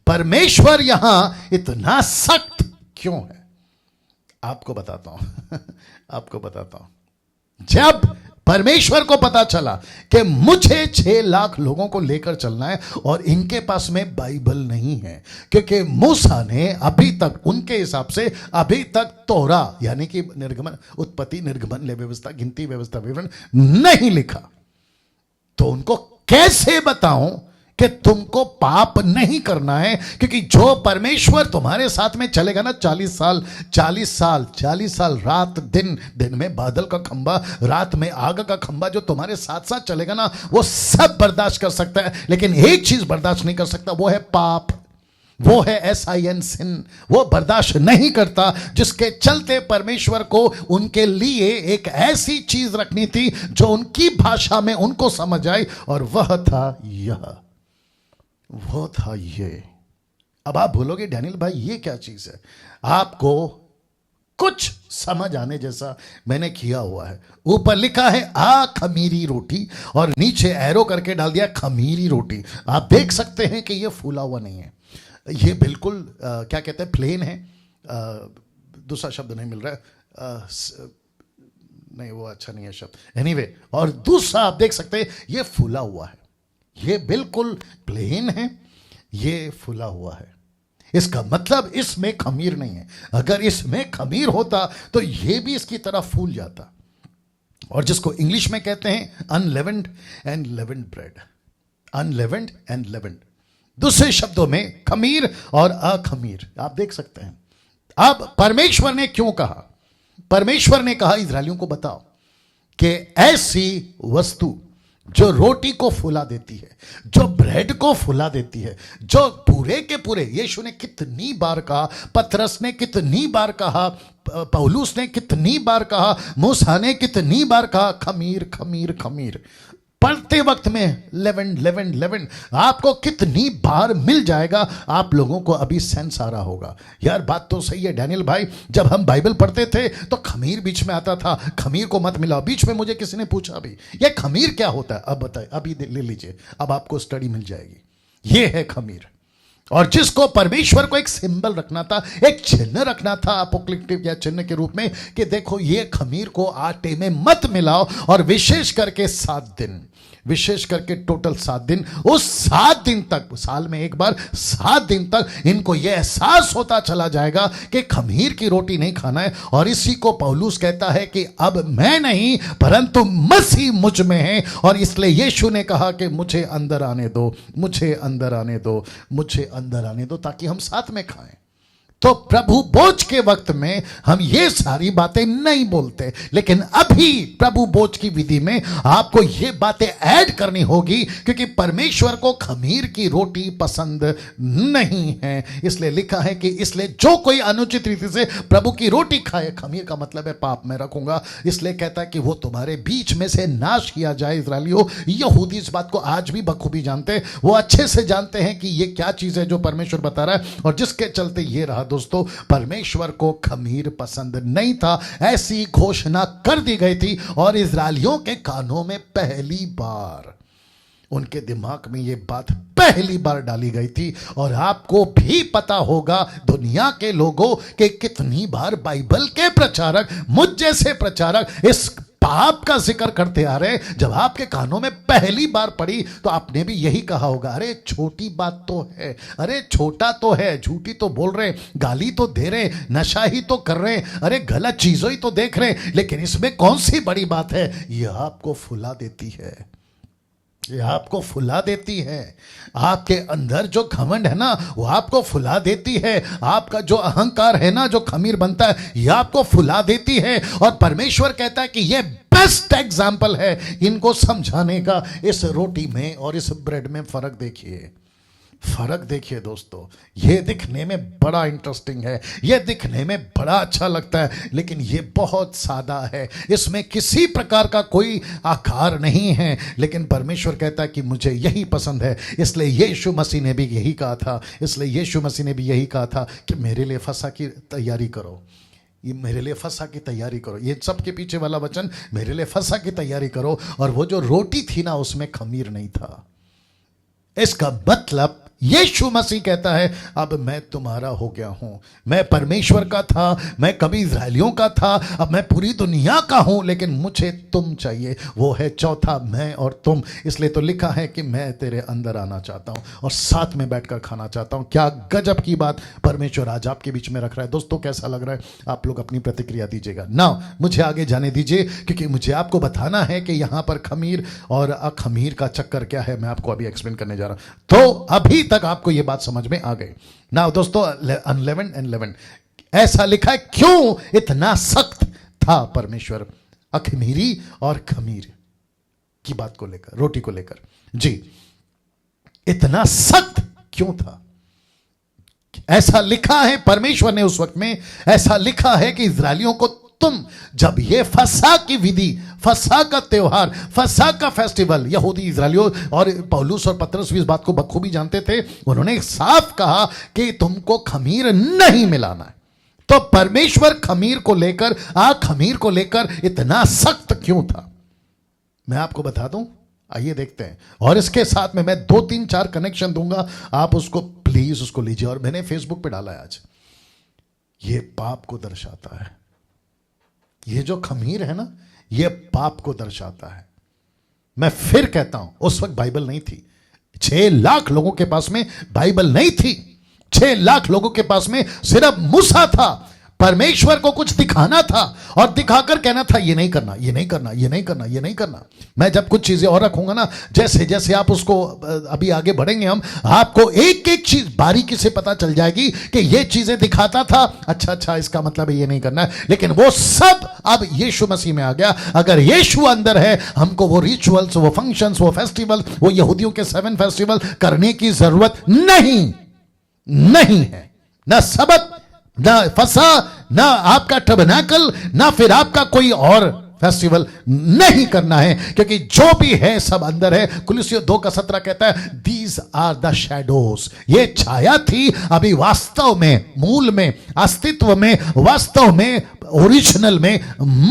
परमेश्वर यहां इतना सख्त क्यों है? आपको बताता हूं आपको बताता हूं। जब परमेश्वर को पता चला कि मुझे 6 लाख लोगों को लेकर चलना है और इनके पास में बाइबल नहीं है, क्योंकि मूसा ने अभी तक उनके हिसाब से अभी तक तोरा यानी कि निर्गमन, उत्पत्ति, निर्गमन, लेवी व्यवस्था, गिनती व्यवस्था, विवरण नहीं लिखा, तो उनको कैसे बताऊं कि तुमको पाप नहीं करना है? क्योंकि जो परमेश्वर तुम्हारे साथ में चलेगा ना 40 साल रात दिन, दिन में बादल का खंबा, रात में आग का खंबा, जो तुम्हारे साथ साथ चलेगा ना, वो सब बर्दाश्त कर सकता है, लेकिन एक चीज बर्दाश्त नहीं कर सकता, वो है पाप, वो है SIN, सिन। वो बर्दाश्त नहीं करता, जिसके चलते परमेश्वर को उनके लिए एक ऐसी चीज रखनी थी जो उनकी भाषा में उनको समझ आए, और वह था यह, वो था ये। अब आप बोलोगे डैनियल भाई ये क्या चीज है? आपको कुछ समझ आने जैसा मैंने किया हुआ है। ऊपर लिखा है आ खमीरी रोटी, और नीचे एरो करके डाल दिया खमीरी रोटी। आप देख सकते हैं कि ये फूला हुआ नहीं है, ये बिल्कुल क्या कहते हैं, प्लेन है। दूसरा शब्द नहीं मिल रहा है, नहीं वो अच्छा नहीं है शब्द, एनीवे। और दूसरा आप देख सकते हैं ये फूला हुआ है, ये बिल्कुल प्लेन है, ये फूला हुआ है। इसका मतलब इसमें खमीर नहीं है। अगर इसमें खमीर होता तो ये भी इसकी तरह फूल जाता, और जिसको इंग्लिश में कहते हैं अनलेवेंड एंड लेवेंड ब्रेड, अनलेवेंड एंड लेवेंड। दूसरे शब्दों में खमीर और अखमीर आप देख सकते हैं। अब परमेश्वर ने क्यों कहा? परमेश्वर ने कहा इस्राएलियों को बताओ कि ऐसी वस्तु जो रोटी को फुला देती है, जो ब्रेड को फुला देती है, जो पूरे के पूरे, यीशु ने कितनी बार कहा, पतरस ने कितनी बार कहा, पौलुस ने कितनी बार कहा, मूसा ने कितनी बार कहा, खमीर खमीर खमीर। पढ़ते वक्त में लेवेंड आपको कितनी बार मिल जाएगा, आप लोगों को अभी सेंस आ रहा होगा। यार बात तो सही है डैनियल भाई, जब हम बाइबल पढ़ते थे तो खमीर बीच में आता था, खमीर को मत मिलाओ। बीच में मुझे किसी ने पूछा भी ये खमीर क्या होता है, अब बताए, अभी ले लीजिए, अब आपको स्टडी मिल जाएगी। ये है खमीर, और जिसको परमेश्वर को एक सिंबल रखना था, एक चिन्ह रखना था, अपोक्लिप्टिव या चिन्ह के रूप में, कि देखो ये खमीर को आटे में मत मिलाओ, और विशेष करके 7 दिन, विशेष करके टोटल 7 दिन, उस 7 दिन तक, साल में एक बार 7 दिन तक इनको यह एहसास होता चला जाएगा कि खमीर की रोटी नहीं खाना है। और इसी को पौलुस कहता है कि अब मैं नहीं परंतु मसीह मुझ में है, और इसलिए यीशु ने कहा कि मुझे अंदर आने दो, मुझे अंदर आने दो, मुझे अंदर आने दो, ताकि हम साथ में खाएं। तो प्रभु भोज के वक्त में हम ये सारी बातें नहीं बोलते, लेकिन अभी प्रभु भोज की विधि में आपको ये बातें ऐड करनी होगी, क्योंकि परमेश्वर को खमीर की रोटी पसंद नहीं है। इसलिए लिखा है कि इसलिए जो कोई अनुचित रीति से प्रभु की रोटी खाए, खमीर का मतलब है पाप में रखूंगा, इसलिए कहता है कि वो तुम्हारे बीच में से नाश किया जाए। इस्राएलियों, यहूदी इस बात को आज भी बखूबी जानते हैं, वो अच्छे से जानते हैं कि ये क्या चीज है जो परमेश्वर बता रहा है, और जिसके चलते ये रहा दोस्तों, परमेश्वर को खमीर पसंद नहीं था, ऐसी घोषणा कर दी गई थी। और इस्राएलियों के कानों में पहली बार, उनके दिमाग में यह बात पहली बार डाली गई थी। और आपको भी पता होगा दुनिया के लोगों के कितनी बार बाइबल के प्रचारक, मुझ जैसे प्रचारक, इस पाप का जिक्र करते आ रहे। जब आपके कानों में पहली बार पड़ी तो आपने भी यही कहा होगा, अरे छोटी बात तो है, अरे छोटा तो है, झूठी तो बोल रहे, गाली तो दे रहे, नशा ही तो कर रहे, अरे गलत चीजों ही तो देख रहे, लेकिन इसमें कौन सी बड़ी बात है? यह आपको फुला देती है, ये आपको फुला देती है। आपके अंदर जो घमंड है ना, वो आपको फुला देती है। आपका जो अहंकार है ना, जो खमीर बनता है, ये आपको फुला देती है। और परमेश्वर कहता है कि ये बेस्ट एग्जाम्पल है इनको समझाने का। इस रोटी में और इस ब्रेड में फर्क देखिए, फर्क देखिए दोस्तों। ये दिखने में बड़ा इंटरेस्टिंग है, ये दिखने में बड़ा अच्छा लगता है, लेकिन ये बहुत सादा है, इसमें किसी प्रकार का कोई आकार नहीं है। लेकिन परमेश्वर कहता है कि मुझे यही पसंद है। इसलिए यीशु मसीह ने भी यही कहा था, इसलिए यीशु मसीह ने भी यही कहा था कि मेरे लिए फसह की तैयारी करो, ये मेरे लिए फसह की तैयारी करो। ये सबके पीछे वाला वचन, मेरे लिए फसह की तैयारी करो। और वो जो रोटी थी ना, उसमें खमीर नहीं था। इसका मतलब यीशु मसीह कहता है अब मैं तुम्हारा हो गया हूं। मैं परमेश्वर का था, मैं कभी इस्राएलियों का था, अब मैं पूरी दुनिया का हूं, लेकिन मुझे तुम चाहिए। वो है चौथा मैं और तुम। इसलिए तो लिखा है कि मैं तेरे अंदर आना चाहता हूं और साथ में बैठकर खाना चाहता हूं। क्या गजब की बात परमेश्वर आज आपके बीच में रख रहा है। दोस्तों कैसा लग रहा है? आप लोग अपनी प्रतिक्रिया दीजिएगा ना। मुझे आगे जाने दीजिए, क्योंकि मुझे आपको बताना है कि यहां पर खमीर और अखमीर का चक्कर क्या है। मैं आपको अभी एक्सप्लेन करने जा रहा हूं। तो अभी तक आपको यह बात समझ में आ गई ना दोस्तों। 11 ऐसा लिखा है, क्यों इतना सख्त था परमेश्वर अखमीरी और खमीर की बात को लेकर, रोटी को लेकर। जी, इतना सख्त क्यों था? ऐसा लिखा है परमेश्वर ने उस वक्त में ऐसा लिखा है कि इस्राएलियों को तुम जब ये फसह की विधि, फसह का त्योहार, फसह का फेस्टिवल, यहूदी इस्राएलियों और पौलुस और पतरस भी इस बात को बखूबी जानते थे। उन्होंने साफ कहा कि तुमको खमीर नहीं मिलाना है। तो परमेश्वर खमीर को लेकर, खमीर को लेकर इतना सख्त क्यों था, मैं आपको बता दूं। आइए देखते हैं। और इसके साथ में मैं 2 3 4 कनेक्शन दूंगा, आप उसको प्लीज उसको लीजिए। और मैंने फेसबुक पे डाला है आज, ये पाप को दर्शाता है। ये जो खमीर है ना, ये पाप को दर्शाता है। मैं फिर कहता हूं, उस वक्त बाइबल नहीं थी। 6 लाख लोगों के पास में बाइबल नहीं थी। 6 लाख लोगों के पास में सिर्फ मूसा था। परमेश्वर को कुछ दिखाना था और दिखाकर कहना था ये नहीं करना, ये नहीं करना, ये नहीं करना, ये नहीं करना। मैं जब कुछ चीजें और रखूंगा ना, जैसे जैसे आप उसको अभी आगे बढ़ेंगे हम, आपको एक एक चीज बारीकी से पता चल जाएगी कि ये चीजें दिखाता था, अच्छा इसका मतलब है ये नहीं करना है। लेकिन वो सब अब यीशु मसीह में आ गया। अगर यीशु अंदर है, हमको वो रिचुअल्स, वो फंक्शंस, वो फेस्टिवल, वो यहूदियों के 7 फेस्टिवल करने की जरूरत नहीं है। ना सबत, ना फसा, ना आपका टबरनेकल, ना फिर आपका कोई और फेस्टिवल नहीं करना है, क्योंकि जो भी है सब अंदर है। कुलुस्सियों 2:17 कहता है दीज आर द शैडोज। ये छाया थी, अभी वास्तव में, मूल में, अस्तित्व में, वास्तव में, ओरिजिनल में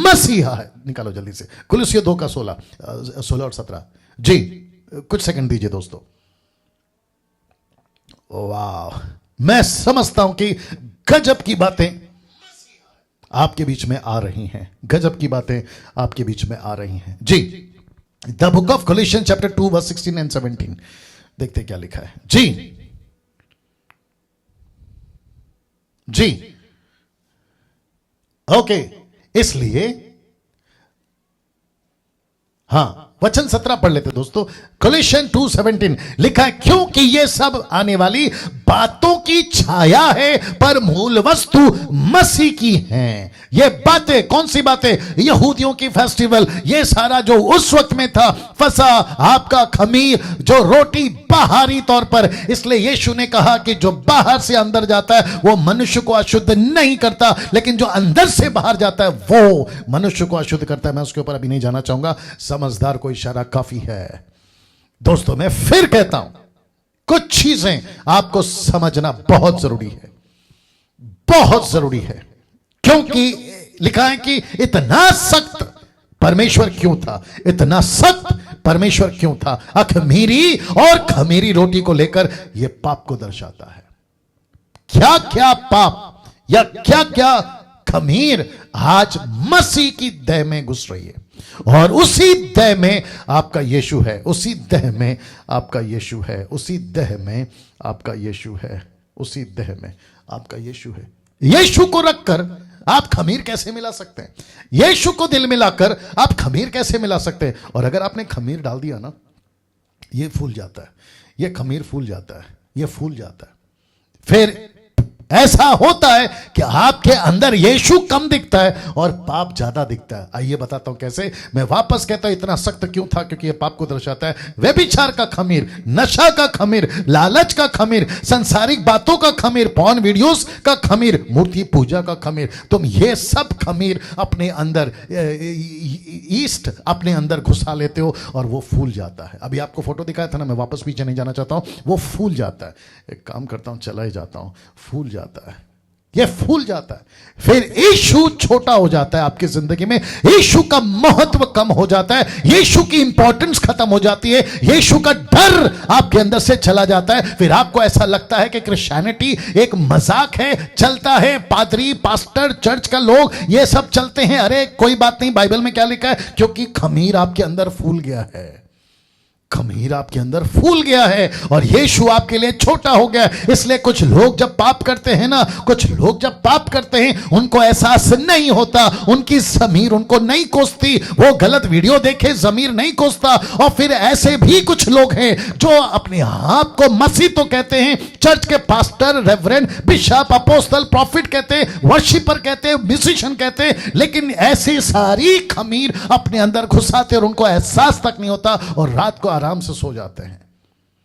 मसीहा है। निकालो जल्दी से कुलुस्सियों 2:16 और 17। जी कुछ सेकंड दीजिए दोस्तों। वाह, मैं समझता हूं कि गजब की बातें आपके बीच में आ रही हैं। गजब की बातें आपके बीच में आ रही हैं। जी, the book of Colossians chapter 2 verse 16 and 17 देखते क्या लिखा है। जी ओके, इसलिए वचन 17 पढ़ लेते दोस्तों। कोलोसियंस 2:17 लिखा है, क्योंकि ये सब आने वाली बातों की छाया है, पर मूल वस्तु मसीह की है। ये बातें कौन सी बातें? यहूदियों की फेस्टिवल, ये सारा जो उस वक्त में था, फसा, आपका खमीर, जो रोटी बाहरी तौर पर। इसलिए यीशु ने कहा कि जो बाहर से अंदर जाता है वो मनुष्य को अशुद्ध नहीं करता, लेकिन जो अंदर से बाहर जाता है वो मनुष्य को अशुद्ध करता है। मैं उसके ऊपर अभी नहीं जाना चाहूंगा, समझदार को इशारा काफी है। दोस्तों मैं फिर कहता हूं, कुछ चीजें आपको समझना बहुत जरूरी है, बहुत जरूरी है। क्योंकि लिखा है कि इतना सख्त परमेश्वर क्यों था, इतना सख्त परमेश्वर क्यों था। अखमीरी और खमीरी रोटी को लेकर यह पाप को दर्शाता है। क्या क्या पाप या क्या क्या खमीर आज मसीह की देह में घुस रही है, और उसी देह में आपका यीशु है, उसी देह में आपका यीशु है, उसी देह में आपका यीशु है, उसी देह में आपका यीशु है। यीशु को रखकर आप खमीर कैसे मिला सकते हैं? यीशु को दिल में लाकर आप खमीर कैसे मिला सकते हैं? और अगर आपने खमीर डाल दिया ना, ये फूल जाता है, ये खमीर फूल जाता है, ये फूल जाता है। फिर ऐसा होता है कि आपके अंदर यीशु कम दिखता है और पाप ज्यादा दिखता है। आइए बताता हूं कैसे। मैं वापस कहता हूं इतना सख्त क्यों था, क्योंकि यह पाप को दर्शाता है। व्यभिचार का खमीर, नशा का खमीर, लालच का खमीर, संसारिक बातों का खमीर, पॉर्न वीडियोस का खमीर, मूर्ति पूजा का खमीर, तुम ये सब खमीर अपने अंदर, ईस्ट अपने अंदर घुसा लेते हो और वो फूल जाता है। अभी आपको फोटो दिखाया था ना, मैं वापस पीछे नहीं जाना चाहता हूं, वो फूल जाता है। एक काम करता हूं, चला ही जाता हूं, फूल जाता है। ये फूल जाता है। फिर यीशु छोटा हो जाता है आपकी जिंदगी में, यीशु का महत्व कम हो जाता है, यीशु की इंपॉर्टेंस खत्म हो जाती है, यीशु का डर आपके अंदर से चला जाता है। फिर आपको ऐसा लगता है कि क्रिश्चियनिटी एक मजाक है, चलता है, पादरी, पास्टर, चर्च का लोग ये सब चलते हैं। अरे कोई बात नहीं, बाइबल में क्या लिखा है? क्योंकि खमीर आपके अंदर फूल गया है, खमीर आपके अंदर फूल गया है और यीशु आपके लिए छोटा हो गया। इसलिए कुछ लोग जब पाप करते हैं ना, कुछ लोग जब पाप करते हैं उनको एहसास नहीं होता, उनकी जमीर उनको नहीं कोसती, वो गलत वीडियो देखे जमीर नहीं कोसता। और फिर ऐसे भी कुछ लोग हैं जो अपने आप को मसीह तो कहते हैं, चर्च के pastor, reverend, bishop, apostle, profit कहते हैं, वर्शिपर कहते हैं, म्यूजिशियन कहते हैं, लेकिन ऐसी सारी खमीर अपने अंदर घुसाते और उनको एहसास तक नहीं होता और रात को आराम से सो जाते हैं।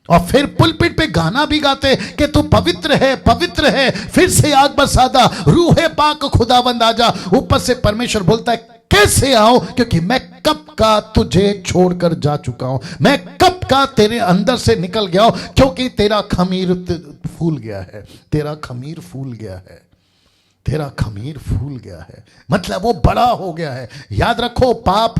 और फिर पुलपिट पे गाना भी गाते कि तू पवित्र है, पवित्र है, फिर से आग बरसादा, रूहे पाक खुदाबंद आजा। ऊपर से परमेश्वर बोलता है कैसे आओ, क्योंकि मैं कब का तुझे छोड़कर जा चुका हूं, मैं कब का तेरे अंदर से निकल गया हूं, क्योंकि तेरा खमीर फूल गया है, तेरा खमीर फूल गया है, तेरा खमीर फूल गया है, मतलब वो बड़ा हो गया है। याद रखो, पाप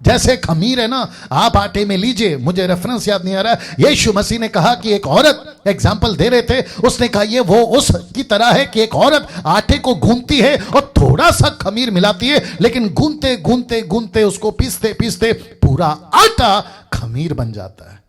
जैसे खमीर है ना, आप आटे में लीजिए, मुझे रेफरेंस याद नहीं आ रहा, यीशु मसीह ने कहा कि एक औरत, एग्जाम्पल दे रहे थे, उसने कहा ये वो उस की तरह है कि एक औरत आटे को गूंथती है और थोड़ा सा खमीर मिलाती है, लेकिन गूंथते गूंथते गूंथते उसको पीसते पीसते पूरा आटा खमीर बन जाता है।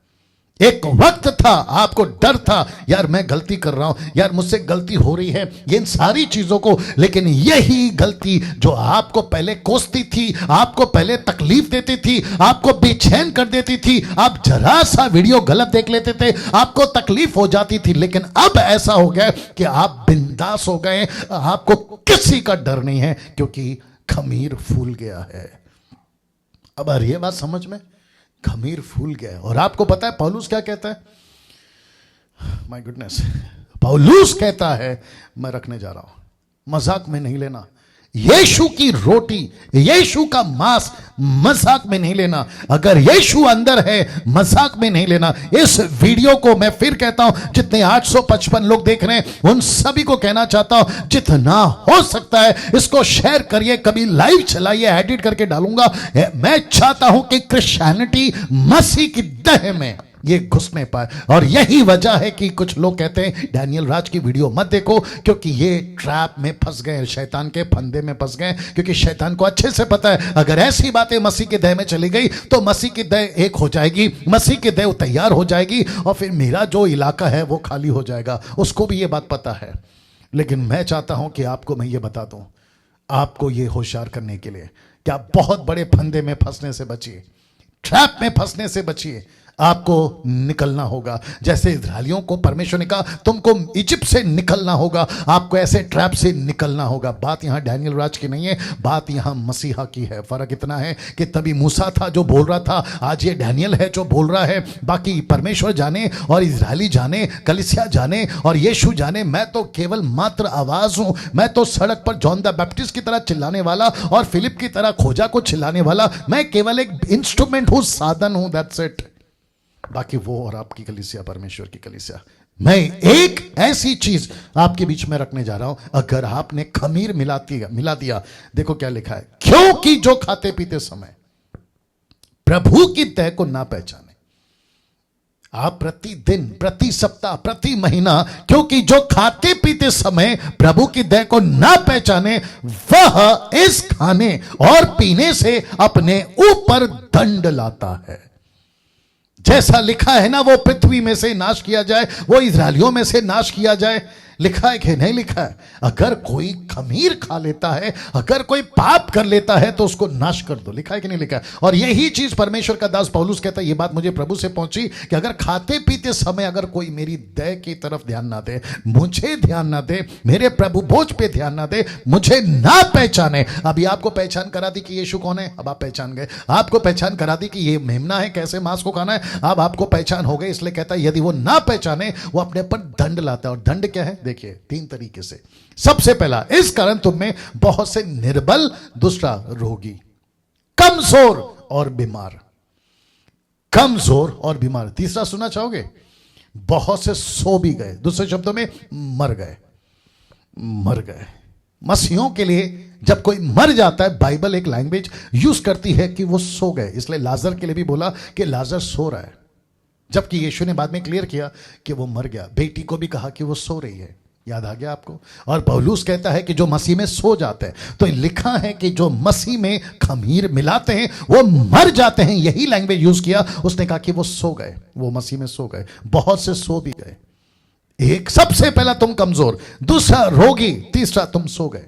एक वक्त था आपको डर था, यार मैं गलती कर रहा हूं, यार मुझसे गलती हो रही है, ये इन सारी चीजों को, लेकिन यही गलती जो आपको पहले कोसती थी, आपको पहले तकलीफ देती थी, आपको बेचैन कर देती थी, आप जरा सा वीडियो गलत देख लेते थे, आपको तकलीफ हो जाती थी, लेकिन अब ऐसा हो गया कि आप बिंदास हो गए, आपको किसी का डर नहीं है, क्योंकि खमीर फूल गया है। अब आ रही है बात समझ में? खमीर फूल गया। और आपको पता है पौलुस क्या कहता है? माय गुडनेस, पौलुस कहता है, मैं रखने जा रहा हूं, मजाक में नहीं लेना, यीशु की रोटी, यीशु का मांस मजाक में नहीं लेना, अगर यीशु अंदर है मजाक में नहीं लेना। इस वीडियो को मैं फिर कहता हूं, जितने 855 लोग देख रहे हैं उन सभी को कहना चाहता हूं, जितना हो सकता है इसको शेयर करिए, कभी लाइव चलाइए, एडिट करके डालूंगा। मैं चाहता हूं कि क्रिश्चियनिटी मसीह की देह में ये घुस नहीं पाए। और यही वजह है कि कुछ लोग कहते हैं डैनियल राज की वीडियो मत देखो, क्योंकि ये ट्रैप में फंस गए, शैतान के फंदे में फंस गए, क्योंकि शैतान को अच्छे से पता है अगर ऐसी बातें मसीह के देह में चली गई तो मसीह की देह एक हो जाएगी, मसीह की देह तैयार हो जाएगी और फिर मेरा जो इलाका है वो खाली हो जाएगा। उसको भी ये बात पता है, लेकिन मैं चाहता हूं कि आपको मैं ये बता दूं, आपको ये होशियार करने के लिए कि आप बहुत बड़े फंदे में फंसने से बचिए, ट्रैप में फंसने से बचिए। आपको निकलना होगा, जैसे इस्राएलियों को परमेश्वर ने कहा तुमको इजिप्ट से निकलना होगा, आपको ऐसे ट्रैप से निकलना होगा। बात यहां डैनियल राज की नहीं है, बात यहां मसीहा की है। फर्क इतना है कि तभी मूसा था जो बोल रहा था, आज ये डैनियल है जो बोल रहा है। बाकी परमेश्वर जाने और इजरायली जाने, कलीसिया जाने और यीशु जाने, मैं तो केवल मात्र आवाज हूं। मैं तो सड़क पर जॉन द बैप्टिस्ट की तरह चिल्लाने वाला और फिलिप की तरह खोजा को चिल्लाने वाला, मैं केवल एक इंस्ट्रूमेंट हूं, साधन हूं, दैट्स इट। बाकी वो और आपकी कलीसिया, परमेश्वर की कलीसिया। मैं एक ऐसी चीज आपके बीच में रखने जा रहा हूं, अगर आपने खमीर मिला दिया, देखो क्या लिखा है, क्योंकि जो खाते पीते समय प्रभु की देह को ना पहचाने। आप प्रतिदिन, प्रति सप्ताह, प्रति महीना, क्योंकि जो खाते पीते समय प्रभु की देह को ना पहचाने वह इस खाने और पीने से अपने ऊपर दंड लाता है। जैसा लिखा है ना, वो पृथ्वी में से नाश किया जाए, वो इस्राएलियों में से नाश किया जाए। लिखा है कि नहीं लिखा है? अगर कोई खमीर खा लेता है, अगर कोई पाप कर लेता है तो उसको नाश कर दो। लिखा है कि नहीं लिखा है? और यही चीज परमेश्वर का दास पौलुस कहता है, ये बात मुझे प्रभु से पहुंची कि अगर खाते पीते समय अगर कोई मेरी देह की तरफ ध्यान ना दे, मुझे ध्यान ना दे, मेरे प्रभु भोज पे ध्यान ना दे, मुझे ना पहचाने। अभी आपको पहचान करा दी कि यीशु कौन है, अब आप पहचान गए। आपको पहचान करा दी कि ये मेमना है, कैसे मांस को खाना है, अब आपको पहचान हो गई। इसलिए कहता है यदि वो ना पहचाने वो अपने पर दंड लाता है। और दंड क्या है? देखिए 3 तरीके से। सबसे पहला, इस कारण तुम में बहुत से निर्बल, दूसरा रोगी, कमजोर और बीमार, कमजोर और बीमार। तीसरा सुनना चाहोगे? बहुत से सो भी गए, दूसरे शब्दों में मर गए। मर गए। मसीहों के लिए जब कोई मर जाता है, बाइबल एक लैंग्वेज यूज करती है कि वो सो गए, इसलिए लाजर के लिए भी बोला कि लाजर सो रहा है, जबकि यीशु ने बाद में क्लियर किया कि वो मर गया। बेटी को भी कहा कि वो सो रही है, याद आ गया आपको। और पौलुस कहता है कि जो मसीह में सो जाते हैं, तो लिखा है कि जो मसीह में खमीर मिलाते हैं वो मर जाते हैं, यही लैंग्वेज यूज किया। उसने कहा कि वो सो गए, वो मसीह में सो गए। बहुत से सो भी गए। एक, सबसे पहला तुम कमजोर, दूसरा रोगी, तीसरा तुम सो गए।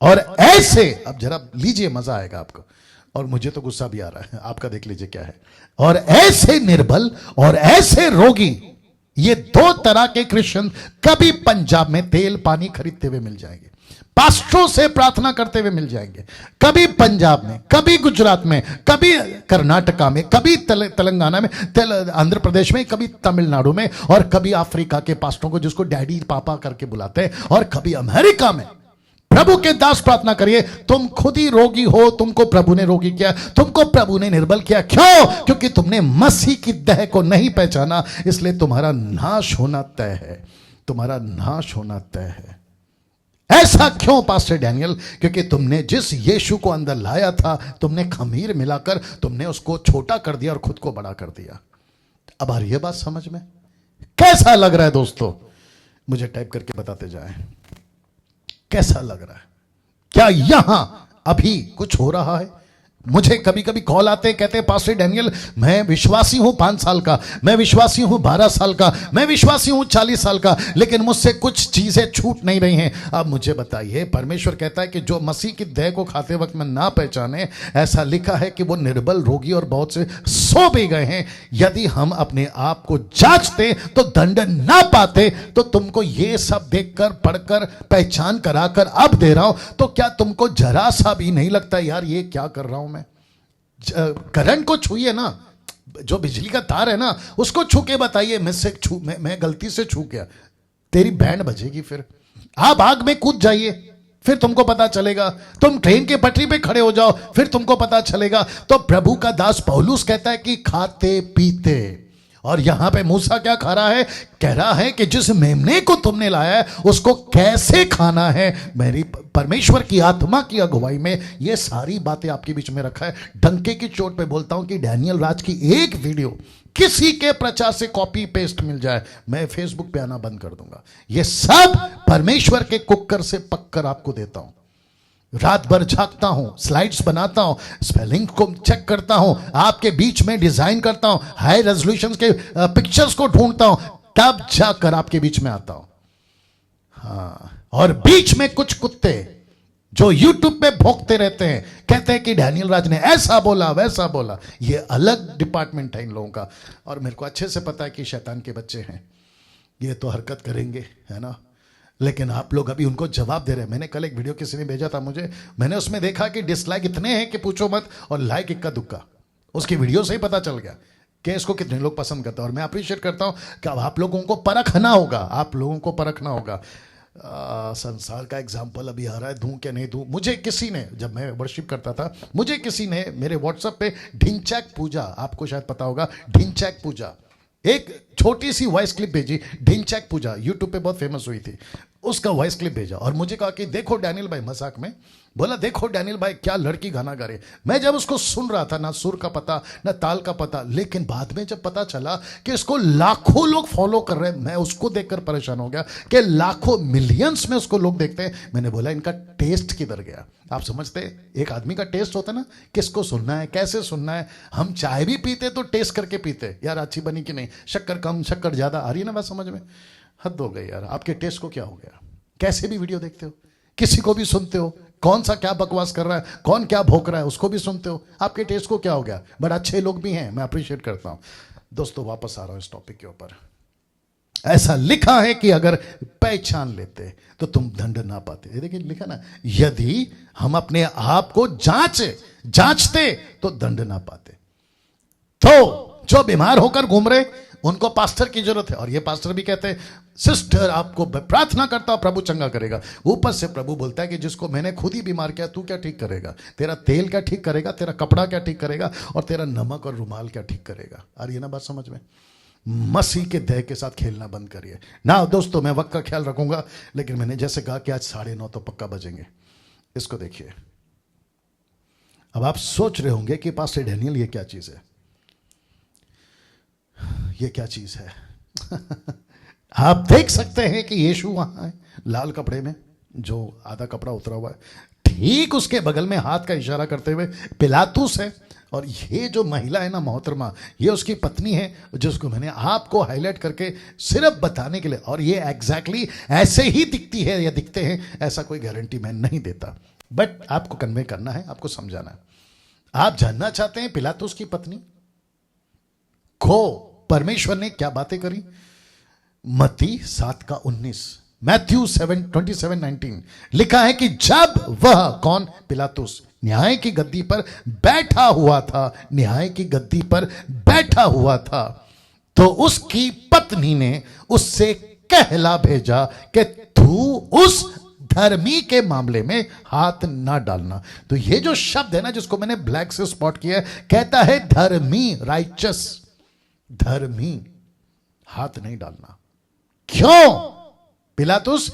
और ऐसे, अब जरा लीजिए, मजा आएगा आपको, और मुझे तो गुस्सा भी आ रहा है, आपका देख लीजिए क्या है। और ऐसे निर्बल और ऐसे रोगी, ये दो तरह के क्रिश्चियन कभी पंजाब में तेल पानी खरीदते हुए मिल जाएंगे, पास्टरों से प्रार्थना करते हुए मिल जाएंगे, कभी पंजाब में, कभी गुजरात में, कभी कर्नाटका में, कभी तेलंगाना में, आंध्र प्रदेश में, कभी तमिलनाडु में, और कभी अफ्रीका के पास्टरों को जिसको डैडी पापा करके बुलाते हैं, और कभी अमेरिका में। प्रभु के दास प्रार्थना करिए, तुम खुद ही रोगी हो, तुमको प्रभु ने रोगी किया, तुमको प्रभु ने निर्बल किया। क्यों? क्योंकि तुमने मसीह की देह को नहीं पहचाना, इसलिए तुम्हारा नाश होना तय है, तुम्हारा नाश होना तय है। ऐसा क्यों पास्टर डैनियल? क्योंकि तुमने जिस यीशु को अंदर लाया था, तुमने खमीर मिलाकर तुमने उसको छोटा कर दिया और खुद को बड़ा कर दिया। अब आ रही है बात समझ में? कैसा लग रहा है दोस्तों? मुझे टाइप करके बताते जाएं, कैसा लग रहा है? क्या यहां अभी कुछ हो रहा है? मुझे कभी कभी कॉल आते हैं, कहते हैं पास्टर डैनियल मैं विश्वासी हूं 5 साल का, मैं विश्वासी हूं 12 साल का, मैं विश्वासी हूं 40 साल का, लेकिन मुझसे कुछ चीजें छूट नहीं रही हैं। अब मुझे बताइए, परमेश्वर कहता है कि जो मसीह की देह को खाते वक्त में ना पहचाने, ऐसा लिखा है कि वो निर्बल, रोगी और बहुत से सो भी गए हैं। यदि हम अपने आप को जांचते तो दंड ना पाते। तो तुमको ये सब देखकर, पढ़कर, पहचान कराकर अब दे रहा हूं, तो क्या तुमको जरा सा भी नहीं लगता यार ये क्या कर रहा हूं मैं? करंट को छूइए ना, जो बिजली का तार है ना, उसको छू के बताइए मैं गलती से छू गया, तेरी बैंड बजेगी। फिर आप आग में कूद जाइए, फिर तुमको पता चलेगा। तुम ट्रेन के पटरी पे खड़े हो जाओ, फिर तुमको पता चलेगा। तो प्रभु का दास पौलुस कहता है कि खाते पीते, और यहां पे मूसा क्या खा रहा है? कह रहा है कि जिस मेमने को तुमने लाया है उसको कैसे खाना है। मेरी परमेश्वर की आत्मा की अगुवाई में ये सारी बातें आपके बीच में रखा है। डंके की चोट पे बोलता हूं कि डैनियल राज की एक वीडियो किसी के प्रचार से कॉपी पेस्ट मिल जाए, मैं फेसबुक पे आना बंद कर दूंगा। ये सब परमेश्वर के कुकर से पककर आपको देता हूं। रात भर झांकता हूं, स्लाइड्स बनाता हूं, स्पेलिंग को चेक करता हूं, आपके बीच में डिजाइन करता हूं, हाई रेजोल्यूशन के पिक्चर्स को ढूंढता हूं, तब जाकर आपके बीच में आता हूं। हाँ, और बीच में कुछ कुत्ते जो यूट्यूब पे भोंकते रहते हैं, कहते हैं कि डैनियल राज ने ऐसा बोला वैसा बोला। ये अलग डिपार्टमेंट है इन लोगों का, और मेरे को अच्छे से पता है कि शैतान के बच्चे हैं, ये तो हरकत करेंगे, है ना। लेकिन आप लोग अभी उनको जवाब दे रहे हैं। मैंने कल एक वीडियो किसी ने भेजा था मुझे, मैंने उसमें देखा कि डिसलाइक इतने हैं कि पूछो मत, और लाइक इक्का दुक्का। उसकी वीडियो से ही पता चल गया कि इसको कितने लोग पसंद करते हैं। और मैं अप्रिशिएट करता हूं कि अब आप लोगों को परखना होगा, आप लोगों को परखना होगा। संसार का एग्जाम्पल अभी आ रहा है, दूं क्या नहीं दूं। मुझे किसी ने, जब मैं वर्शिप करता था, मुझे किसी ने मेरे व्हाट्सएप पे ढिंचैक पूजा, आपको शायद पता होगा ढिंचैक पूजा, एक छोटी सी वॉइस क्लिप भेजी। ढिंचैक पूजा यूट्यूब पे बहुत फेमस हुई थी, उसका वॉइस क्लिप भेजा और मुझे कहा कि देखो डैनियल भाई, मजाक में बोला, देखो डैनियल भाई क्या लड़की गाना गा रही। मैं जब उसको सुन रहा था, ना सुर का पता ना ताल का पता, लेकिन बाद में जब पता चला कि इसको लाखों लोग फॉलो कर रहे हैं, मैं उसको देखकर परेशान हो गया कि लाखों मिलियंस में उसको लोग देखते हैं। मैंने बोला इनका टेस्ट किधर गया? आप समझते, एक आदमी का टेस्ट होता है ना, किसको सुनना है, कैसे सुनना है। हम चाय भी पीते तो टेस्ट करके पीते, यार अच्छी बनी कि नहीं, शक्कर कम शक्कर ज्यादा, आ रही है ना बात समझ में? हद हो गई यार, आपके टेस्ट को क्या हो गया? कैसे भी वीडियो देखते हो, किसी को भी सुनते हो, कौन सा क्या बकवास कर रहा है, कौन क्या भोंक रहा है उसको भी सुनते हो। आपके टेस्ट को क्या हो गया? बट अच्छे लोग भी हैं, मैं अप्रिशिएट करता हूं। दोस्तों वापस आ रहा हूं इस टॉपिक के ऊपर। ऐसा लिखा है कि अगर पहचान लेते तो तुम दंड ना पाते। ये देखिए लिखा ना, यदि हम अपने आप को जांचते तो दंड ना पाते। तो जो बीमार होकर घूम रहे उनको पास्टर की जरूरत है, और ये पास्टर भी कहते हैं सिस्टर आपको प्रार्थना करता हूं प्रभु चंगा करेगा। ऊपर से प्रभु बोलता है कि जिसको मैंने खुद ही बीमार किया तू क्या ठीक करेगा? तेरा तेल क्या ठीक करेगा? तेरा कपड़ा क्या ठीक करेगा? और तेरा नमक और रुमाल क्या ठीक करेगा? आ रही है ना बात समझ में? मसीह के देह के साथ खेलना बंद करिए ना। दोस्तों मैं वक्त का ख्याल रखूंगा, लेकिन मैंने जैसे कहा कि आज 9:30 तो पक्का बजेंगे। इसको देखिए। अब आप सोच रहे होंगे कि पास्टर डैनियल ये क्या चीज है, ये क्या चीज है। आप देख सकते हैं कि यीशु वहां है लाल कपड़े में, जो आधा कपड़ा उतरा हुआ है। ठीक उसके बगल में हाथ का इशारा करते हुए पिलातुस है, और ये जो महिला है ना मोहतरमा, ये उसकी पत्नी है, जिसको मैंने आपको हाईलाइट करके सिर्फ बताने के लिए, और ये एग्जैक्टली ऐसे ही दिखती है या दिखते हैं, ऐसा कोई गारंटी मैं नहीं देता, बट आपको कन्वे करना है, आपको समझाना है। आप जानना चाहते हैं पिलातुस की पत्नी को परमेश्वर ने क्या बातें करी? मत्ती 7:19, मैथ्यू 7:27-19 लिखा है कि जब वह कौन, पिलातुस, न्याय की गद्दी पर बैठा हुआ था, न्याय की गद्दी पर बैठा हुआ था, तो उसकी पत्नी ने उससे कहला भेजा कि तू उस धर्मी के मामले में हाथ ना डालना। तो ये जो शब्द है ना, जिसको मैंने ब्लैक से स्पॉट किया, कहता है धर्मी, राइचस, धर्मी, हाथ नहीं डालना। क्यों पिलातुस,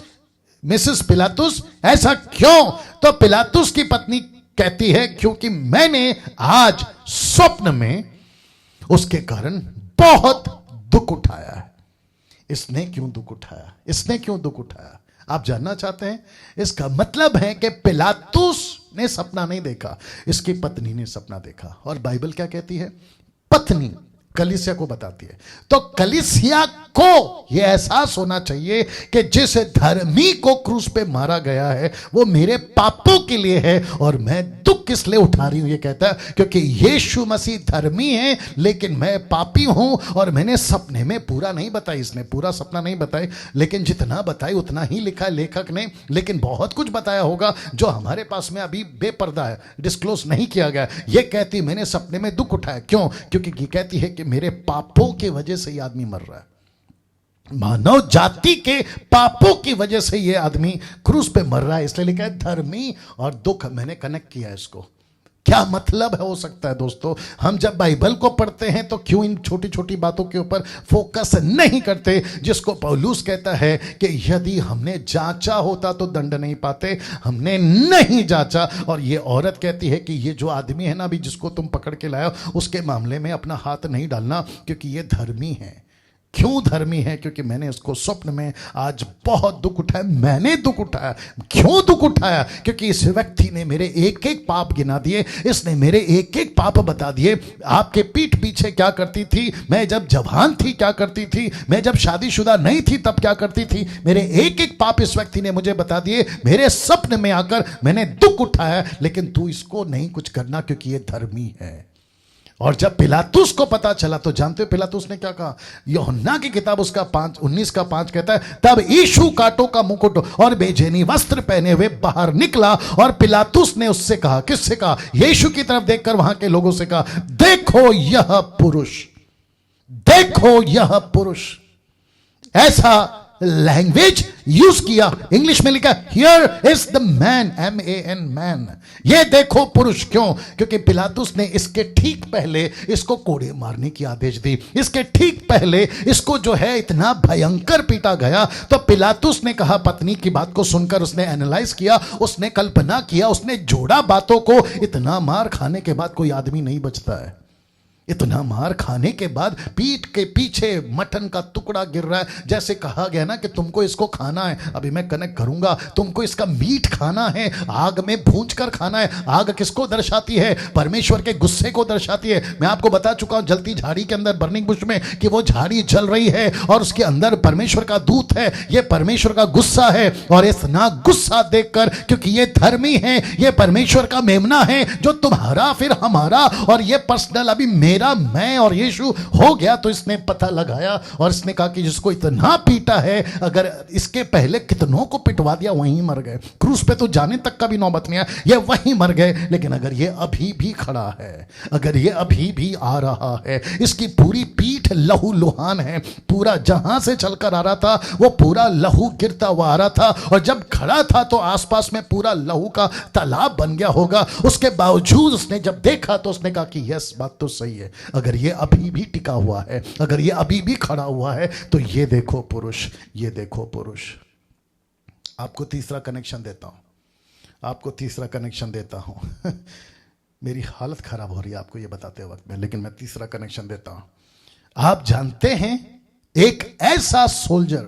मिसेस पिलातुस, ऐसा क्यों? तो पिलातुस की पत्नी कहती है क्योंकि मैंने आज स्वप्न में उसके कारण बहुत दुख उठाया है। इसने क्यों दुख उठाया? इसने क्यों दुख उठाया? आप जानना चाहते हैं? इसका मतलब है कि पिलातुस ने सपना नहीं देखा, इसकी पत्नी ने सपना देखा। और बाइबल क्या कहती है? पत्नी कलीसिया को बताती है। तो कलीसिया को यह एहसास होना चाहिए कि जिस धर्मी को क्रूस पे मारा गया है वो मेरे पापों के लिए है, और मैं दुख किस लिए उठा रही हूं? ये कहता है क्योंकि यीशु मसीह धर्मी है, लेकिन मैं पापी हूं। और मैंने सपने में पूरा नहीं बताई, इसने पूरा सपना नहीं बताई, लेकिन जितना बताई उतना ही लिखा है लेखक ने। लेकिन बहुत कुछ बताया होगा जो हमारे पास में अभी बेपर्दा है, डिस्क्लोज नहीं किया गया। ये कहती मैंने सपने में दुख उठाया। क्यों? क्योंकि ये कहती है कि मेरे पापों की वजह से ये आदमी मर रहा है, मानव जाति के पापों की वजह से ये आदमी क्रूस पे मर रहा है, इसलिए लिखा है धर्मी और दुख। मैंने कनेक्ट किया इसको। क्या मतलब है हो सकता है दोस्तों? हम जब बाइबल को पढ़ते हैं तो क्यों इन छोटी छोटी बातों के ऊपर फोकस नहीं करते, जिसको पौलुस कहता है कि यदि हमने जांचा होता तो दंड नहीं पाते, हमने नहीं जांचा। और ये औरत कहती है कि ये जो आदमी है ना अभी जिसको तुम पकड़ के लाए हो, उसके मामले में अपना हाथ नहीं डालना क्योंकि ये धर्मी है। क्यों धर्मी है? क्योंकि मैंने उसको स्वप्न में आज बहुत दुख उठाया। मैंने दुख उठाया। क्यों दुख उठाया? क्योंकि इस व्यक्ति ने मेरे एक एक पाप गिना दिए, इसने मेरे एक एक पाप बता दिए। आपके पीठ पीछे क्या करती थी, मैं जब जवान थी क्या करती थी, मैं जब शादीशुदा नहीं थी तब क्या करती थी, मेरे एक एक पाप इस व्यक्ति ने मुझे बता दिए। मेरे स्वप्न में आकर मैंने दुख उठाया, लेकिन तू इसको नहीं कुछ करना क्योंकि ये धर्मी है। और जब पिलातुस को पता चला तो जानते हो पिलातुस ने क्या कहा? यूहन्ना की किताब उसका 5:19 कहता है, तब यीशु कांटों का मुकुट और बेचैनी वस्त्र पहने हुए बाहर निकला, और पिलातुस ने उससे कहा, किससे कहा? यीशु की तरफ देखकर वहां के लोगों से कहा, देखो यह पुरुष, देखो यह पुरुष। ऐसा लैंग्वेज यूज किया। इंग्लिश में लिखा here is the man, MAN, man. ये देखो पुरुष। क्यों? क्योंकि पिलातुस ने इसके ठीक पहले इसको कोड़े मारने की आदेश दी। इसके ठीक पहले इसको जो है इतना भयंकर पीटा गया। तो पिलातुस ने कहा, पत्नी की बात को सुनकर उसने एनालाइज किया, उसने कल्पना किया, उसने जोड़ा बातों को। इतना मार खाने के बाद कोई आदमी नहीं बचता है। इतना मार खाने के बाद पीठ के पीछे मटन का टुकड़ा गिर रहा है। जैसे कहा गया ना कि तुमको इसको खाना है, अभी मैं कनेक्ट करूंगा, तुमको इसका मीट खाना है, आग में भूंज कर खाना है। आग किसको दर्शाती है? परमेश्वर के गुस्से को दर्शाती है। मैं आपको बता चुका हूं जलती झाड़ी के अंदर, बर्निंग बुश में, कि वो झाड़ी जल रही है और उसके अंदर परमेश्वर का दूत है। ये परमेश्वर का गुस्सा है। और इतना गुस्सा देखकर, क्योंकि ये धर्मी है, ये परमेश्वर का मेमना है, जो तुम्हारा फिर हमारा और ये पर्सनल अभी मेरा, मैं और यीशु हो गया। तो इसने पता लगाया और इसने कहा कि जिसको इतना पीटा है, अगर इसके पहले कितनों को पिटवा दिया, वहीं मर गए। क्रूस पे तो जाने तक का भी नौबत नहीं आया, ये वहीं मर गए। लेकिन अगर ये अभी भी खड़ा है, अगर ये अभी भी आ रहा है, इसकी पूरी पीठ लहू लुहान है, पूरा जहां से चलकर आ रहा था वो पूरा लहू गिरता हुआ आ रहा था। और जब खड़ा था तो आसपास में पूरा लहू का तालाब बन गया होगा। उसके बावजूद उसने जब देखा तो उसने कहा कि यस, बात तो सही है, करेंगे। अगर ये अभी भी टिका हुआ है, अगर ये अभी भी खड़ा हुआ है, तो ये देखो पुरुष, ये देखो पुरुष। आपको तीसरा कनेक्शन देता हूं, आपको तीसरा कनेक्शन देता हूं। मेरी हालत खराब हो रही है आपको ये बताते वक्त में, लेकिन मैं तीसरा कनेक्शन देता हूं। आप जानते हैं, एक ऐसा सोल्जर,